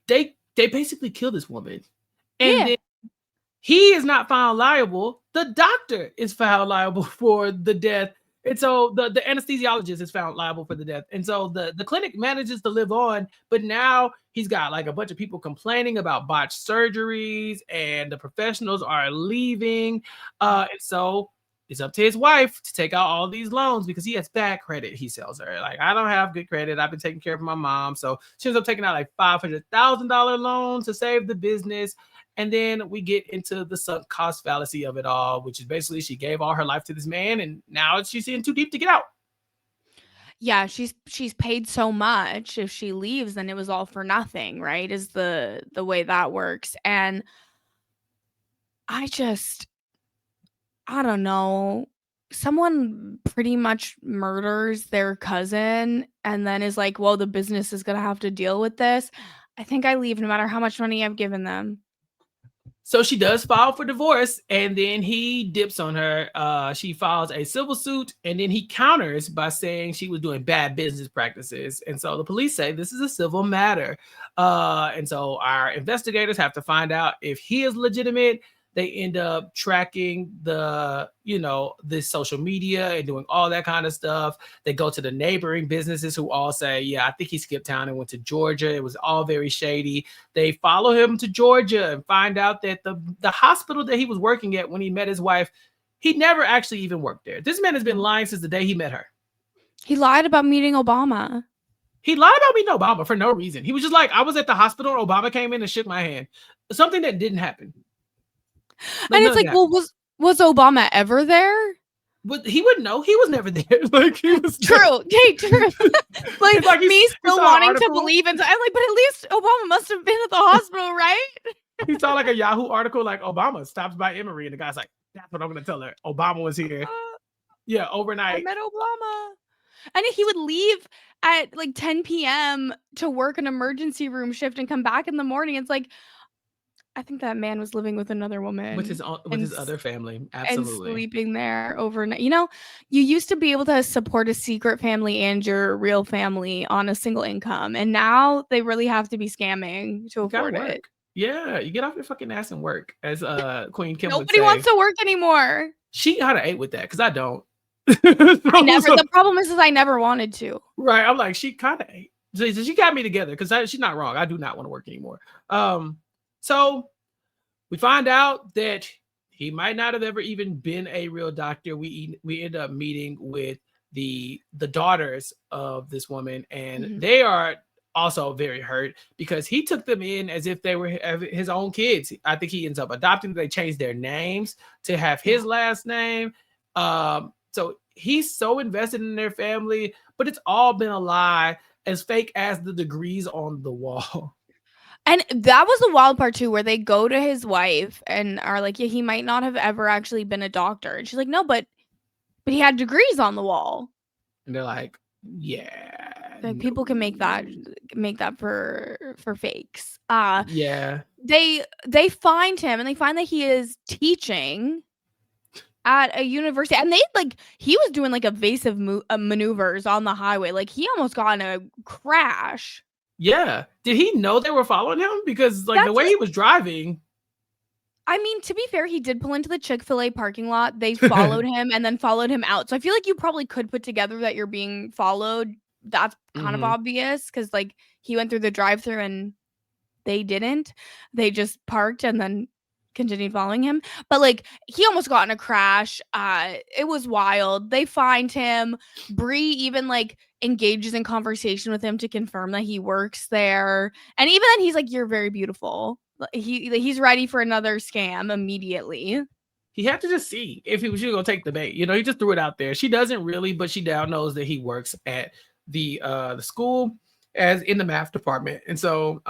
they basically killed this woman. And then he is not found liable. The doctor is found liable for the death. And so the anesthesiologist is found liable for the death. And so the clinic manages to live on, but now he's got like a bunch of people complaining about botched surgeries and the professionals are leaving. And so it's up to his wife to take out all these loans because he has bad credit. He tells her, like, I don't have good credit. I've been taking care of my mom. So she ends up taking out like $500,000 loans to save the business. And then we get into the sunk cost fallacy of it all, which is basically she gave all her life to this man and now she's in too deep to get out. Yeah, she's paid so much. If she leaves, then it was all for nothing, right? Is the way that works. And I don't know. Someone pretty much murders their cousin and then is like, well, the business is going to have to deal with this. I think I leave no matter how much money I've given them. So she does file for divorce and then he dips on her. She files a civil suit and then he counters by saying she was doing bad business practices. And so the police say this is a civil matter. And so our investigators have to find out if he is legitimate. They end up tracking this social media and doing all that kind of stuff. They go to the neighboring businesses who all say, yeah, I think he skipped town and went to Georgia. It was all very shady. They follow him to Georgia and find out that the hospital that he was working at when he met his wife, he never actually even worked there. This man has been lying since the day he met her. He lied about meeting Obama. He lied about meeting Obama for no reason. He was just like, I was at the hospital and Obama came in and shook my hand. Something that didn't happen. And it's like, well, was Obama ever there? But he wouldn't know. He was never there. Like, he was true. Okay, true. like me still wanting to believe in. I'm like, but at least Obama must have been at the hospital, right? He saw like a Yahoo article, like Obama stops by Emory, and the guy's like, that's what I'm going to tell her. Obama was here. Yeah, overnight. I met Obama. And he would leave at like 10 p.m. to work an emergency room shift and come back in the morning. It's like, I think that man was living with another woman. With his other family. Absolutely. And sleeping there overnight. You know, you used to be able to support a secret family and your real family on a single income. And now they really have to be scamming to afford it. Yeah, you get off your fucking ass and work, as Queen Kim would say. Nobody wants to work anymore. She kind of ate with that, because I don't. I never. The problem is I never wanted to. Right. I'm like, she kind of ate. So she got me together, because she's not wrong. I do not want to work anymore. So we find out that he might not have ever even been a real doctor. We end up meeting with the daughters of this woman, and they are also very hurt because he took them in as if they were his own kids. I think he ends up adopting them. They changed their names to have his last name. So he's so invested in their family, but it's all been a lie, as fake as the degrees on the wall. And that was the wild part too, where they go to his wife and are like, yeah, he might not have ever actually been a doctor. And she's like, no, but he had degrees on the wall. And they're like, yeah. Like, people can make that for fakes. Yeah. They find him and they find that he is teaching at a university, and he was doing like evasive maneuvers on the highway. Like, he almost got in a crash. Yeah. Did he know they were following him? Because the way he was driving. I mean, to be fair, he did pull into the Chick-fil-A parking lot. They followed him and then followed him out. So I feel like you probably could put together that you're being followed. That's kind of obvious, because he went through the drive-thru and they didn't. They just parked and then continued following him. But he almost got in a crash. It was wild. They find him. Bree even engages in conversation with him to confirm that he works there. And even then, he's like, "You're very beautiful." He's ready for another scam immediately. He had to just see if he was gonna take the bait. He just threw it out there. She doesn't really, but she now knows that he works at the school as in the math department. And so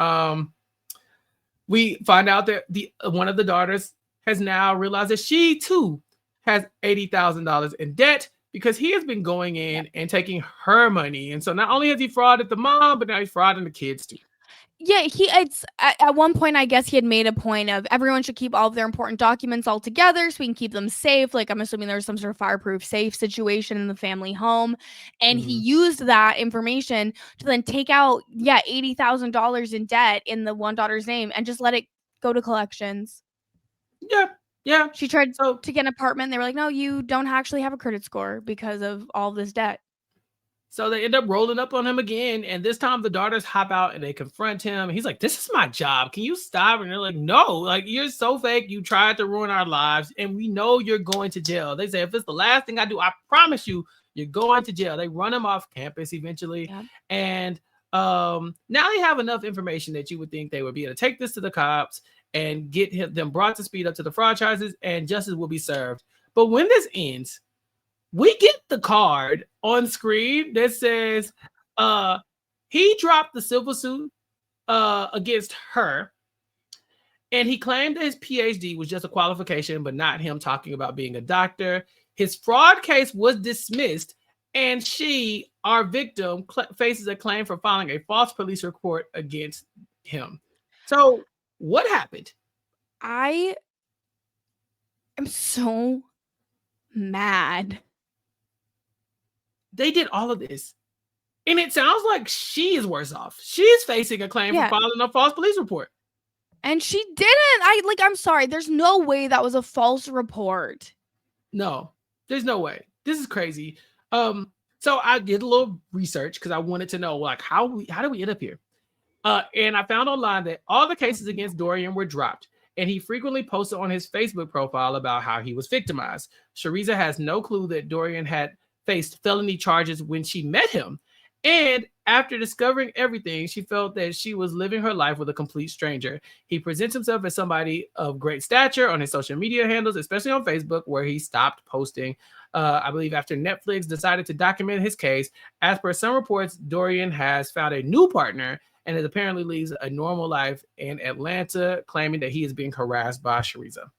we find out that one of the daughters has now realized that she too has $80,000 in debt, because he has been going in and taking her money. And so not only has he frauded the mom, but now he's frauding the kids too. Yeah, it's at one point, I guess he had made a point of everyone should keep all of their important documents all together so we can keep them safe. I'm assuming there was some sort of fireproof safe situation in the family home. And he used that information to then take out, $80,000 in debt in the one daughter's name and just let it go to collections. Yeah. She tried to get an apartment. They were like, no, you don't actually have a credit score because of all this debt. So they end up rolling up on him again. And this time the daughters hop out and they confront him. He's like, this is my job. Can you stop? And they're like, no, you're so fake. You tried to ruin our lives. And we know you're going to jail. They say, if it's the last thing I do, I promise you're going to jail. They run him off campus eventually. Yeah. And now they have enough information that you would think they would be able to take this to the cops and get them brought to speed up to the fraud charges, and justice will be served. But when this ends, we get the card on screen that says he dropped the civil suit against her, and he claimed that his PhD was just a qualification, but not him talking about being a doctor. His fraud case was dismissed, and she, our victim, faces a claim for filing a false police report against him. So what happened? I am so mad. They did all of this, and it sounds like she is worse off. She's facing a claim for filing a false police report. And she didn't. I'm sorry. There's no way that was a false report. No, there's no way. This is crazy. So I did a little research because I wanted to know like how did we end up here? And I found online that all the cases against Dorian were dropped, and he frequently posted on his Facebook profile about how he was victimized. Shariza has no clue that Dorian had faced felony charges when she met him. And after discovering everything, she felt that she was living her life with a complete stranger. He presents himself as somebody of great stature on his social media handles, especially on Facebook, where he stopped posting, I believe, after Netflix decided to document his case. As per some reports, Dorian has found a new partner and apparently leads a normal life in Atlanta, claiming that he is being harassed by Shariza.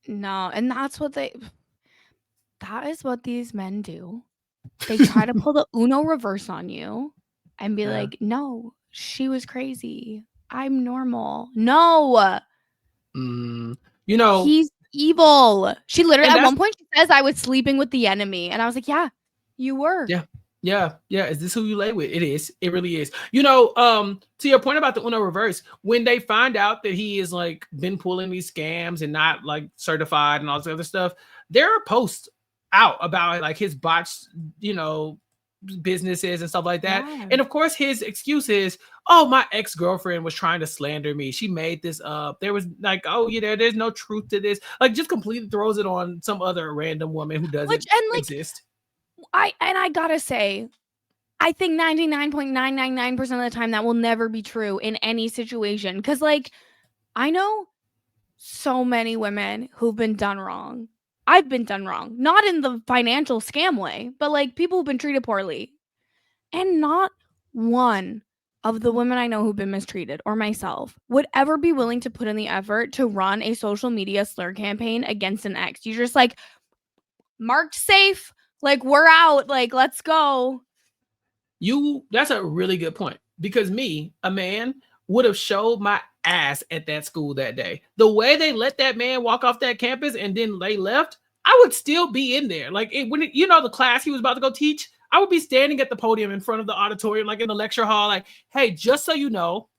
No, and that is what these men do. They try to pull the Uno reverse on you and be like, no, she was crazy. I'm normal. No. He's evil. She literally, at one point, she says, I was sleeping with the enemy. And I was like, yeah, you were. Yeah. Is this who you lay with? It is. It really is. To your point about the Uno reverse, when they find out that he is like been pulling these scams and not like certified and all this other stuff, there are posts out about like his botched, businesses and stuff like that. Yeah. And of course, his excuse is, oh, my ex-girlfriend was trying to slander me. She made this up. There was like, oh, there's no truth to this. Like, just completely throws it on some other random woman who doesn't exist. I gotta say, I think 99.999% of the time that will never be true in any situation. Because, like, I know so many women who've been done wrong. I've been done wrong. Not in the financial scam way, but, like, people who've been treated poorly. And not one of the women I know who've been mistreated, or myself, would ever be willing to put in the effort to run a social media slur campaign against an ex. You're just like, marked safe. Like, we're out. Like, let's go. That's a really good point. Because me, a man, would have showed my ass at that school that day. The way they let that man walk off that campus and then they left, I would still be in there. Like, the class he was about to go teach, I would be standing at the podium in front of the auditorium, like in the lecture hall, like, hey, just so you know,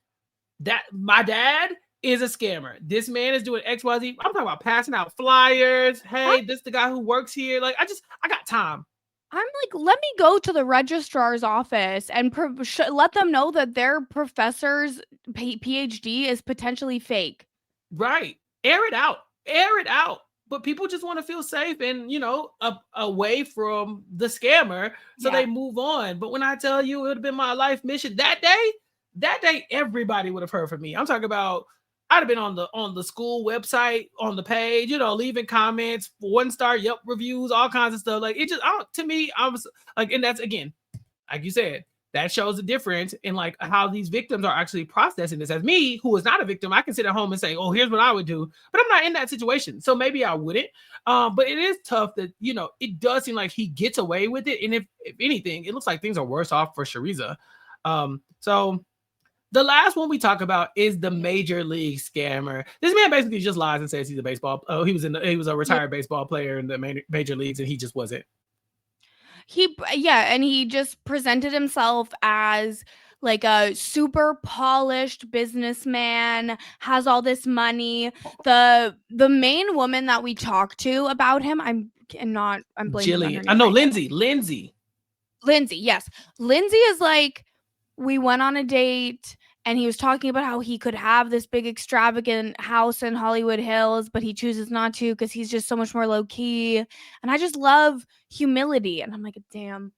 that my dad is a scammer. This man is doing XYZ. I'm talking about passing out flyers. Hey, this is the guy who works here. Like, I got time. I'm like, let me go to the registrar's office and let them know that their professor's PhD is potentially fake. Right. Air it out. But people just want to feel safe and, away from the scammer. So they move on. But when I tell you it would have been my life mission that day, everybody would have heard from me. I'm talking about, I'd have been on the school website, on the page, leaving comments, 1-star Yelp reviews, all kinds of stuff. Like, it just, to me, I was like, and that's, again, like you said, that shows the difference in like how these victims are actually processing this. As me, who is not a victim, I can sit at home and say, oh, here's what I would do, but I'm not in that situation. So maybe I wouldn't. But it is tough that, it does seem like he gets away with it. And if anything, it looks like things are worse off for Shariza. So the last one we talk about is the major league scammer. This man basically just lies and says he's a baseball. Oh, he was a retired baseball player in the major leagues, and he just wasn't. And he just presented himself as like a super polished businessman, has all this money. The main woman that we talked to about him, I'm blaming Jillian. On her name. No, Lindsay. Lindsay, yes. Lindsay is like, we went on a date and he was talking about how he could have this big extravagant house in Hollywood Hills, but he chooses not to because he's just so much more low key. And I just love humility. And I'm like, damn,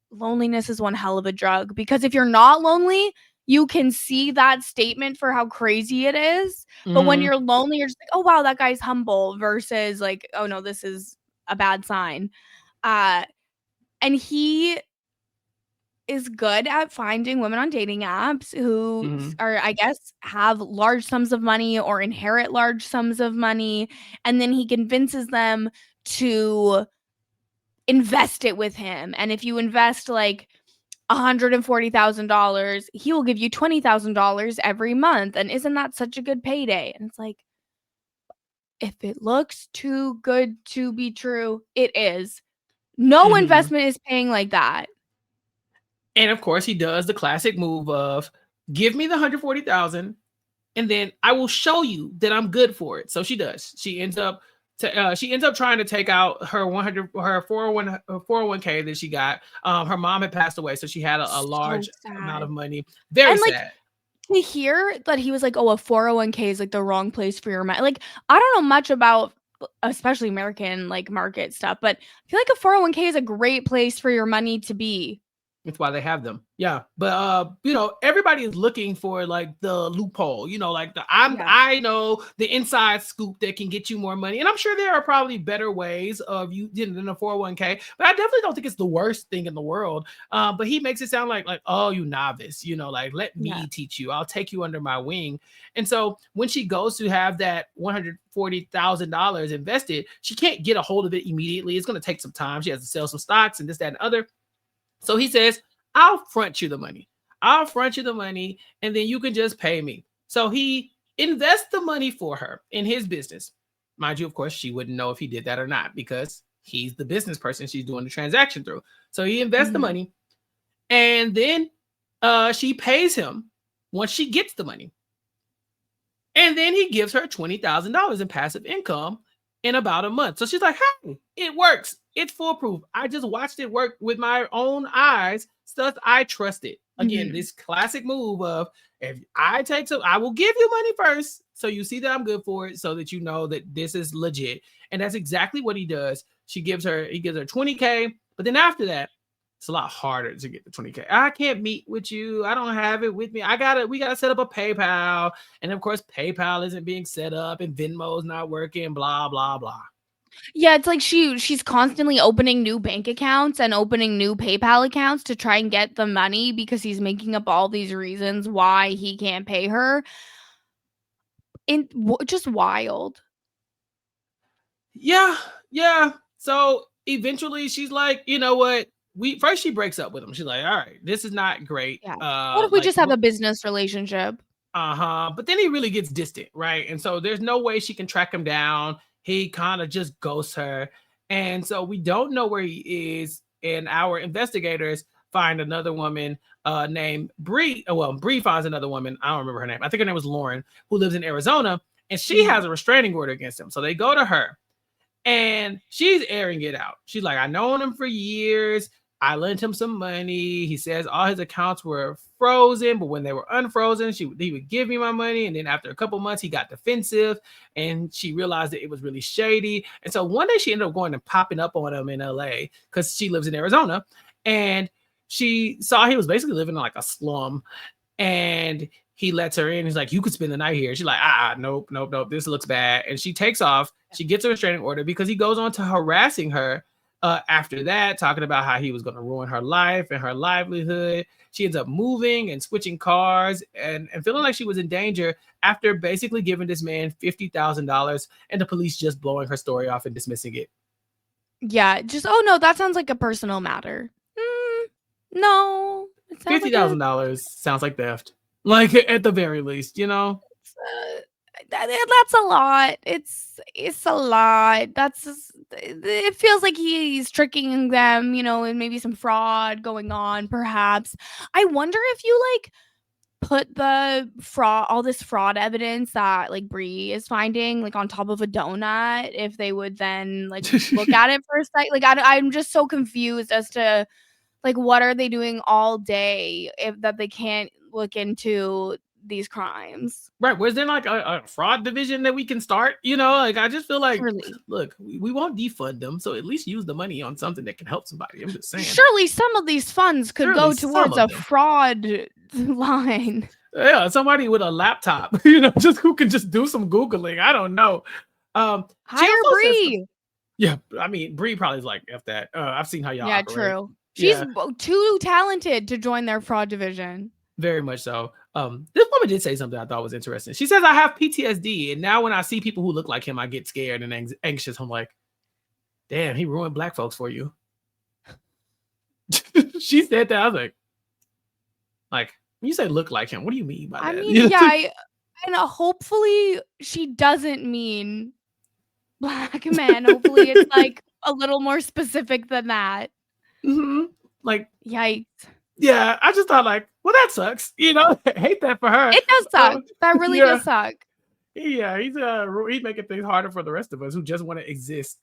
loneliness is one hell of a drug, because if you're not lonely, you can see that statement for how crazy it is. But when you're lonely, you're just like, oh, wow, that guy's humble, versus like, oh no, this is a bad sign. And he is good at finding women on dating apps who are, I guess, have large sums of money or inherit large sums of money. And then he convinces them to invest it with him. And if you invest like $140,000, he will give you $20,000 every month. And isn't that such a good payday? And it's like, if it looks too good to be true, it is. No investment is paying like that. And of course, he does the classic move of Give me the 140,000, and then I will show you that I'm good for it. So she does. She ends up trying to take out her 401k that she got. Her mom had passed away, so she had a So large amount of sad. money. Very And, like, sad. to hear that he was like, "Oh, a 401k is, like, the wrong place for your money." Like, I don't know much about, especially American, like, market stuff, but I feel like a 401k is a great place for your money to be. That's why they have them. Yeah. But everybody is looking for like the loophole, like Yeah. I know the inside scoop that can get you more money. And I'm sure there are probably better ways of you than a 401k, but I definitely don't think it's the worst thing in the world. But he makes it sound like, oh, you novice, like let Yeah. me teach you. I'll take you under my wing. And so when she goes to have that $140,000 invested, she can't get a hold of it immediately. It's going to take some time. She has to sell some stocks and this, that, and other. So he says, I'll front you the money. I'll front you the money, and then you can just pay me. So he invests the money for her in his business. Mind you, of course, she wouldn't know if he did that or not because he's the business person she's doing the transaction through. So he invests the Mhm. money, and then she pays him once she gets the money. And then he gives her $20,000 in passive income in about a month. So she's like, hey, it works. It's foolproof. I just watched it work with my own eyes. Stuff I trust it. Again, Mhm. this classic move of if I take some, I will give you money first. So you see that I'm good for it so that you know that this is legit. And that's exactly what he does. He gives her 20K. But then after that, it's a lot harder to get the 20K. I can't meet with you. I don't have it with me. We gotta set up a PayPal. And of course, PayPal isn't being set up and Venmo's not working, blah, blah, blah. Yeah, it's like she's constantly opening new bank accounts and opening new PayPal accounts to try and get the money because he's making up all these reasons why he can't pay her. Just wild. Yeah, yeah. So eventually she's like, you know what? She breaks up with him. She's like, all right, this is not great. Yeah. What if we just have But a business relationship? uh-huh. But then he really gets distant, right? And so there's no way she can track him down. He kind of just ghosts her. And so we don't know where he is. And our investigators find another woman named Bree. Well, Bree finds another woman. I don't remember her name. I think her name was Lauren, who lives in Arizona. And she Mhm. has a restraining order against him. So they go to her and she's airing it out. She's like, I known him for years. I lent him some money. He says all his accounts were frozen, but when they were unfrozen, he would give me my money. And then after a couple months, he got defensive and she realized that it was really shady. And so one day she ended up going and popping up on him in LA because she lives in Arizona. And she saw he was basically living in like a slum. And he lets her in. He's like, you could spend the night here. She's like, nope, nope, nope. This looks bad. And she takes off. She gets a restraining order because he goes on to harassing her after that, talking about how he was going to ruin her life and her livelihood. She ends up moving and switching cars and feeling like she was in danger after basically giving this man $50,000 and the police just blowing her story off and dismissing it. Yeah, just, "Oh, no, that sounds like a personal matter." No, it sounds Fifty like a thousand dollars sounds like theft, like at the very least, it's, that's a lot. It's a lot. That's just it feels like he's tricking them, and maybe some fraud going on, perhaps. I wonder if you, like, put all this fraud evidence that, like, Bree is finding, like, on top of a donut, if they would then, like, look at it for a sec like, I'm just so confused as to, like, what are they doing all day if that they can't look into these crimes? Right. Was there like a fraud division that we can start? Like I just feel like, Surely. look, we won't defund them. So at least use the money on something that can help somebody. I'm just saying. Surely some of these funds could Surely go some towards of a them. fraud line. Yeah, somebody with a laptop, just who can just do some Googling. I don't know. She Hire also says, Bree. yeah, I mean, Bree probably is like, F that. I've seen how y'all Yeah, operate. true. She's Yeah, too talented to join their fraud division. very much so. This woman did say something I thought was interesting. She says, I have PTSD. And now when I see people who look like him, I get scared and anxious. I'm like, damn, he ruined black folks for you. She said that. I was like, when you say look like him, what do you mean by I that? mean, yeah, and hopefully she doesn't mean black men. Hopefully it's, like, a little more specific than that. Mhm. Like, Yikes. Yeah, I just thought like, well, that sucks. Hate that for her. It does suck. That really Yeah, does suck. yeah, he's making things harder for the rest of us who just want to exist.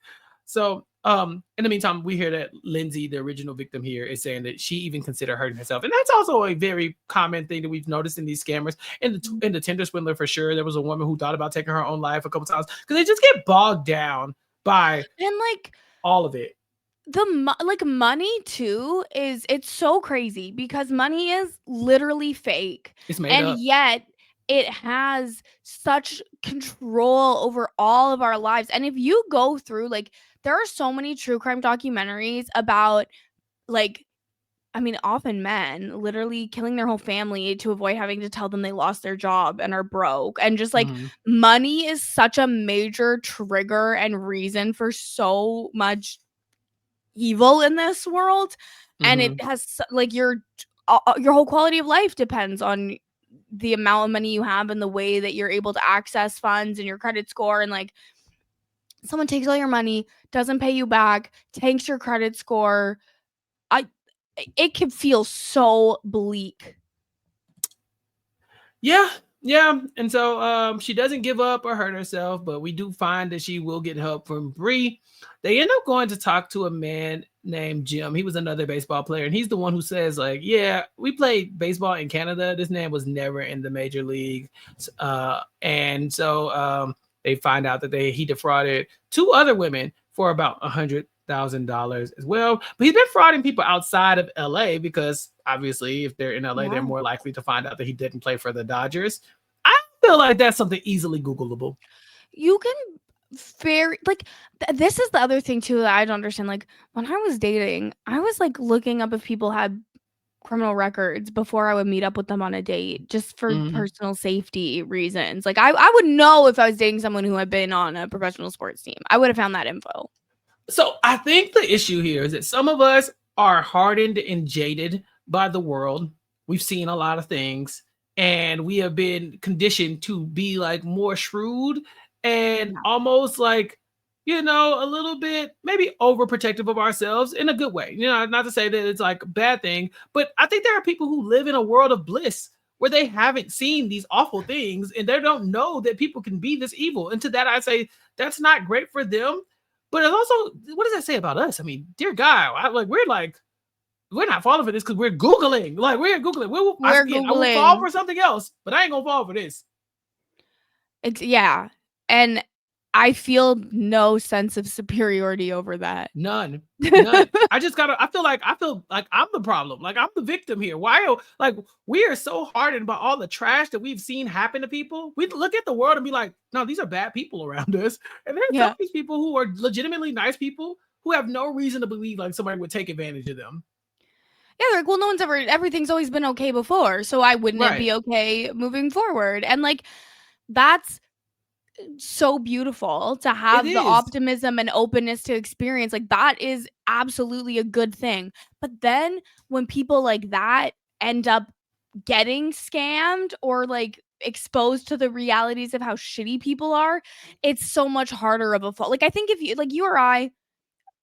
So, in the meantime, we hear that Lindsay, the original victim here, is saying that she even considered hurting herself, and that's also a very common thing that we've noticed in these scammers. In the Tinder swindler, for sure, there was a woman who thought about taking her own life a couple times because they just get bogged down by And like all of it. like money too it's so crazy because money is literally fake, It's made and up. yet it has such control over all of our lives. And if you go through, like, there are so many true crime documentaries about, like, I mean, often men literally killing their whole family to avoid having to tell them they lost their job and are broke. And just like Mhm. money is such a major trigger and reason for so much evil in this world. And it Mhm. has like your whole quality of life depends on the amount of money you have and the way that you're able to access funds and your credit score. And like, someone takes all your money, doesn't pay you back, tanks your credit score. I It can feel so bleak. Yeah, yeah. And so she doesn't give up or hurt herself, but we do find that she will get help from Bree. They end up going to talk to a man named Jim. He was another baseball player, and he's the one who says, like, yeah, we played baseball in Canada. This man was never in the major league. And so they find out that he defrauded two other women for about $100,000 as well. But he's been frauding people outside of LA because obviously, if they're in LA, they're Yeah. more likely to find out that he didn't play for the Dodgers. I feel like that's something easily Googleable. You can very like this is the other thing too that I don't understand. Like, when I was dating, I was like looking up if people had criminal records before I would meet up with them on a date, just for Mhm. personal safety reasons. Like, I would know if I was dating someone who had been on a professional sports team. I would have found that info. So I think the issue here is that some of us are hardened and jaded by the world. We've seen a lot of things, and we have been conditioned to be like more shrewd and Yeah. almost like, a little bit maybe overprotective of ourselves in a good way. Not to say that it's like a bad thing, but I think there are people who live in a world of bliss where they haven't seen these awful things and they don't know that people can be this evil. And to that, I say that's not great for them, but it's also, what does that say about us? I mean, dear God, we're not falling for this because we're Googling. Like, we're Googling. We're Again, I will fall Googling. for something else, but I ain't gonna fall for this. Yeah. And I feel no sense of superiority over that. None. None. I feel like I'm the problem. Like, I'm the victim here. Like, we are so hardened by all the trash that we've seen happen to people. We look at the world and be like, no, these are bad people around us. And there's some Yeah. of these people who are legitimately nice people who have no reason to believe like somebody would take advantage of them. Yeah, they're like, well, everything's always been okay before, so why wouldn't it Right. be okay moving forward? And like, that's so beautiful to It have the is. optimism and openness to experience. Like, that is absolutely a good thing. But then when people like that end up getting scammed or like exposed to the realities of how shitty people are, it's so much harder of a fall. Like, I think if you or I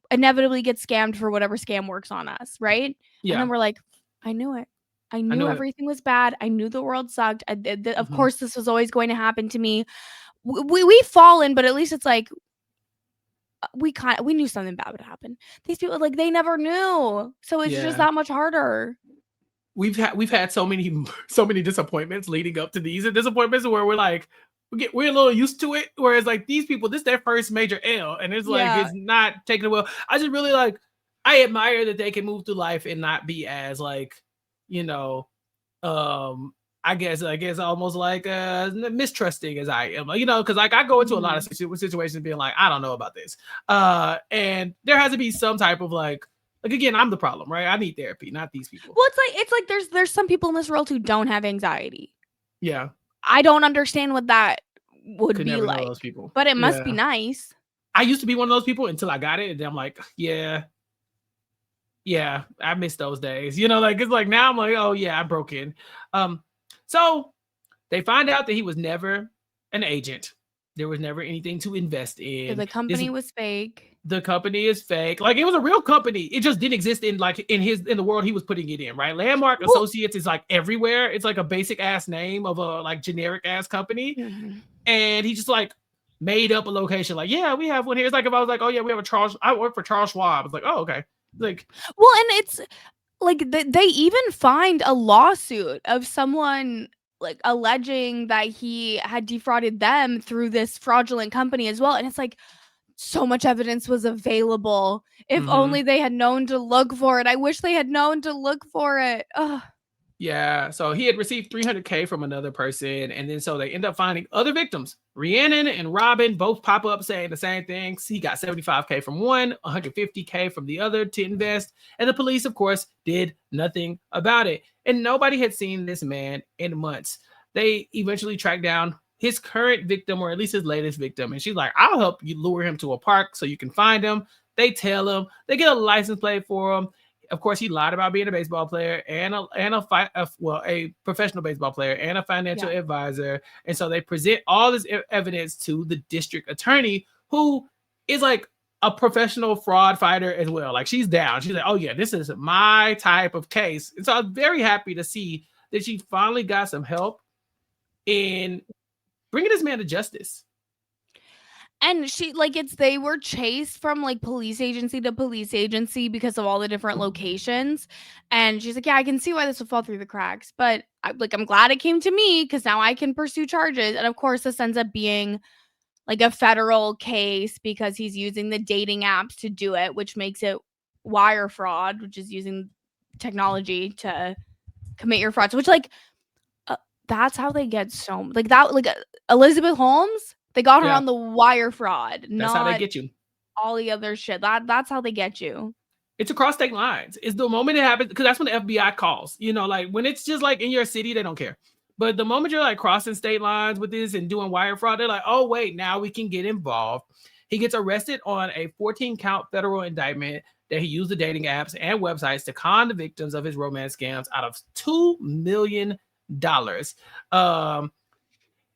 inevitably get scammed for whatever scam works on us, right? And then Yeah. we're like, I knew it. I I knew know it. everything was bad. I knew the world sucked. Of Mhm. course, this was always going to happen to me. We've fallen, but at least it's like we knew something bad would happen. These people, like, they never knew, so it's just Yeah. that much harder. We've had so many so many disappointments leading up to these, and disappointments where we're like we're a little used to it. Whereas like these people, this is their first major L, and it's like Yeah, it's not taking it well. I just really like I admire that they can move through life and not be as like, you know, um I guess almost like mistrusting as I am, because like I go into a lot of mhm. situations being like, I don't know about this, and there has to be some type of like again, I'm the problem, right? I need therapy, not these people. Well, it's like there's some people in this world who don't have anxiety. Yeah, I don't understand what that would could be never know those like, people. but it must be Yeah, nice. I used to be one of those people until I got it, and then I'm like, yeah, yeah, I miss those days. Like it's like now I'm like, oh yeah, I broke in. So they find out that he was never an agent. There was never anything to invest in. The company was fake. The company is fake. Like, it was a real company. It just didn't exist in the world he was putting it in, right? Landmark Well, Associates is like everywhere. It's like a basic ass name of a like generic ass company. And he just like made up a location. Like, yeah, we have one here. It's like if I was like, oh yeah, we have I work for Charles Schwab. It's like, oh, okay. Like, well, and it's like they even find a lawsuit of someone like alleging that he had defrauded them through this fraudulent company as well. And it's like, so much evidence was available. If only they had known to look for it. I wish they had known to look for it. Ugh. Yeah, so he had received $300K from another person, and then so they end up finding other victims. Rhiannon and Robin both pop up saying the same things. He got $75K from one, $150K from the other to invest, and the police, of course, did nothing about it. And nobody had seen this man in months. They eventually tracked down his current victim, or at least his latest victim, and she's like, "I'll help you lure him to a park so you can find him." They tell him, they get a license plate for him. Of course, he lied about being a baseball player and a professional baseball player and a financial advisor. And so they present all this evidence to the district attorney, who is like a professional fraud fighter as well. Like, she's down. She's like, oh yeah, this is my type of case. And so I'm very happy to see that she finally got some help in bringing this man to justice. And they were chased from like police agency to police agency because of all the different locations. And she's like, yeah, I can see why this would fall through the cracks, but I'm glad it came to me because now I can pursue charges. And of course, this ends up being like a federal case because he's using the dating apps to do it, which makes it wire fraud, which is using technology to commit your frauds, which that's how they get so like that. Like Elizabeth Holmes, they got her on the wire fraud. That's how they get you. All the other shit. That's how they get you. It's across state lines. It's the moment it happens, because that's when the FBI calls. You know, like when it's just like in your city, they don't care. But the moment you're like crossing state lines with this and doing wire fraud, they're like, oh wait, now we can get involved. He gets arrested on a 14-count federal indictment that he used the dating apps and websites to con the victims of his romance scams out of $2 million.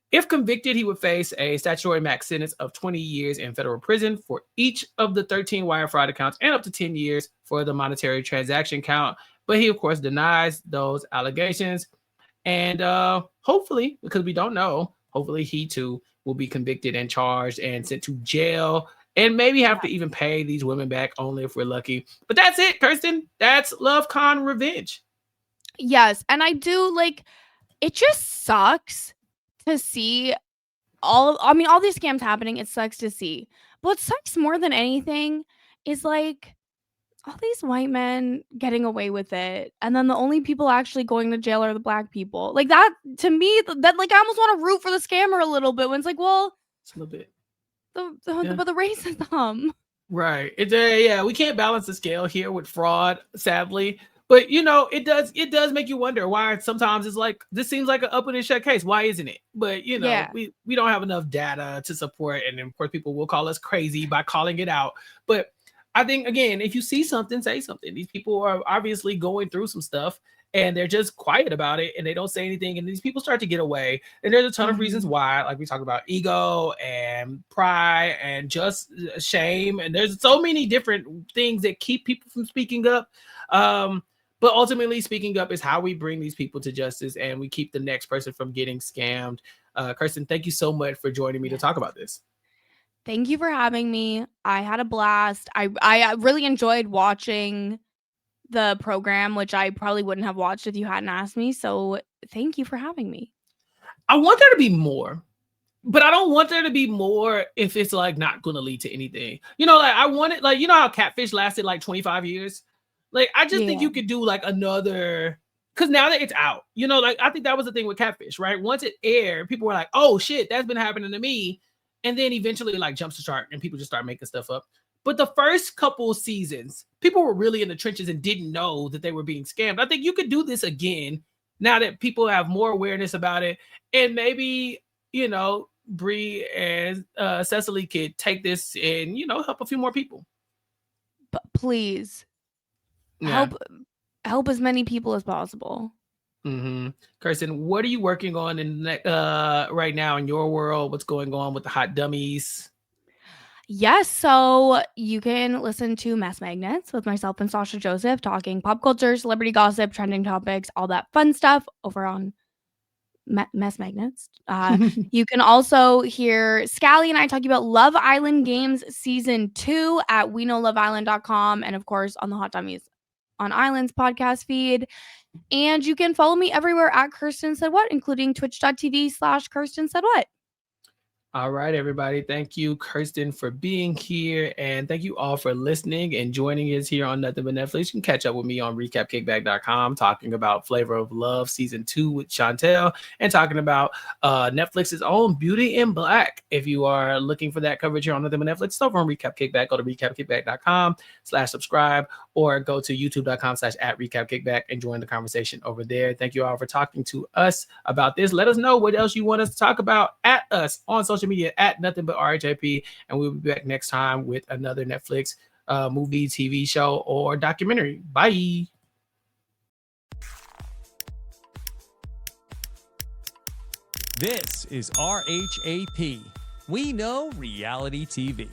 If convicted, he would face a statutory max sentence of 20 years in federal prison for each of the 13 wire fraud accounts and up to 10 years for the monetary transaction count. But he, of course, denies those allegations. And hopefully, because we don't know, hopefully he too will be convicted and charged and sent to jail, and maybe have to even pay these women back, only if we're lucky. But that's it, Kirsten. That's Love Con Revenge. Yes. And I do it just sucks to see all these scams happening. It sucks to see. But what sucks more than anything is all these white men getting away with it, and then the only people actually going to jail are the black people. Like, that to me, that I almost want to root for the scammer a little bit when it's like, well, it's a little bit but the racism. Right. It's we can't balance the scale here with fraud, sadly. But it does make you wonder why sometimes it's like, this seems like an up and shut case. Why isn't it? But we don't have enough data to support, and of course people will call us crazy by calling it out. But I think, again, if you see something, say something. These people are obviously going through some stuff, and they're just quiet about it, and they don't say anything, and these people start to get away. And there's a ton of reasons why, like we talked about ego and pride and just shame, and there's so many different things that keep people from speaking up. But ultimately, speaking up is how we bring these people to justice, and we keep the next person from getting scammed. Kirsten, thank you so much for joining me to talk about this. Thank you for having me. I had a blast. I really enjoyed watching the program, which I probably wouldn't have watched if you hadn't asked me. So thank you for having me. I want there to be more, but I don't want there to be more if it's like not going to lead to anything. I want it, like, how Catfish lasted like 25 years. Like, I just think you could do like another, because now that it's out, I think that was the thing with Catfish, right? Once it aired, people were like, oh shit, that's been happening to me. And then eventually like jumps to shark and people just start making stuff up. But the first couple of seasons, people were really in the trenches and didn't know that they were being scammed. I think you could do this again now that people have more awareness about it. And maybe, Bree and Cecily could take this and, help a few more people. But please help as many people as possible. Mm-hmm. Kirsten, what are you working on right now in your world? What's going on with the hot dummies? Yes, so you can listen to Mess Magnets with myself and Sasha Joseph talking pop culture, celebrity gossip, trending topics, all that fun stuff over on Mess Magnets. You can also hear Scally and I talking about Love Island Games Season 2 at weknowloveisland.com and, of course, on the Hot Dummies on Islands podcast feed. And you can follow me everywhere at Kirsten Said What, including twitch.tv/Kirsten Said What. All right, everybody. Thank you, Kirsten, for being here. And thank you all for listening and joining us here on Nothing But Netflix. You can catch up with me on recapkickback.com talking about Flavor of Love Season 2 with Chantel and talking about Netflix's own Beauty in Black. If you are looking for that coverage here on Nothing But Netflix, it's over on Recap Kickback. Go to recapkickback.com/subscribe or go to youtube.com/@recapkickback and join the conversation over there. Thank you all for talking to us about this. Let us know what else you want us to talk about at us on social media at Nothing But RHAP, and we'll be back next time with another Netflix movie, TV show, or documentary. Bye. This is RHAP. We know reality TV.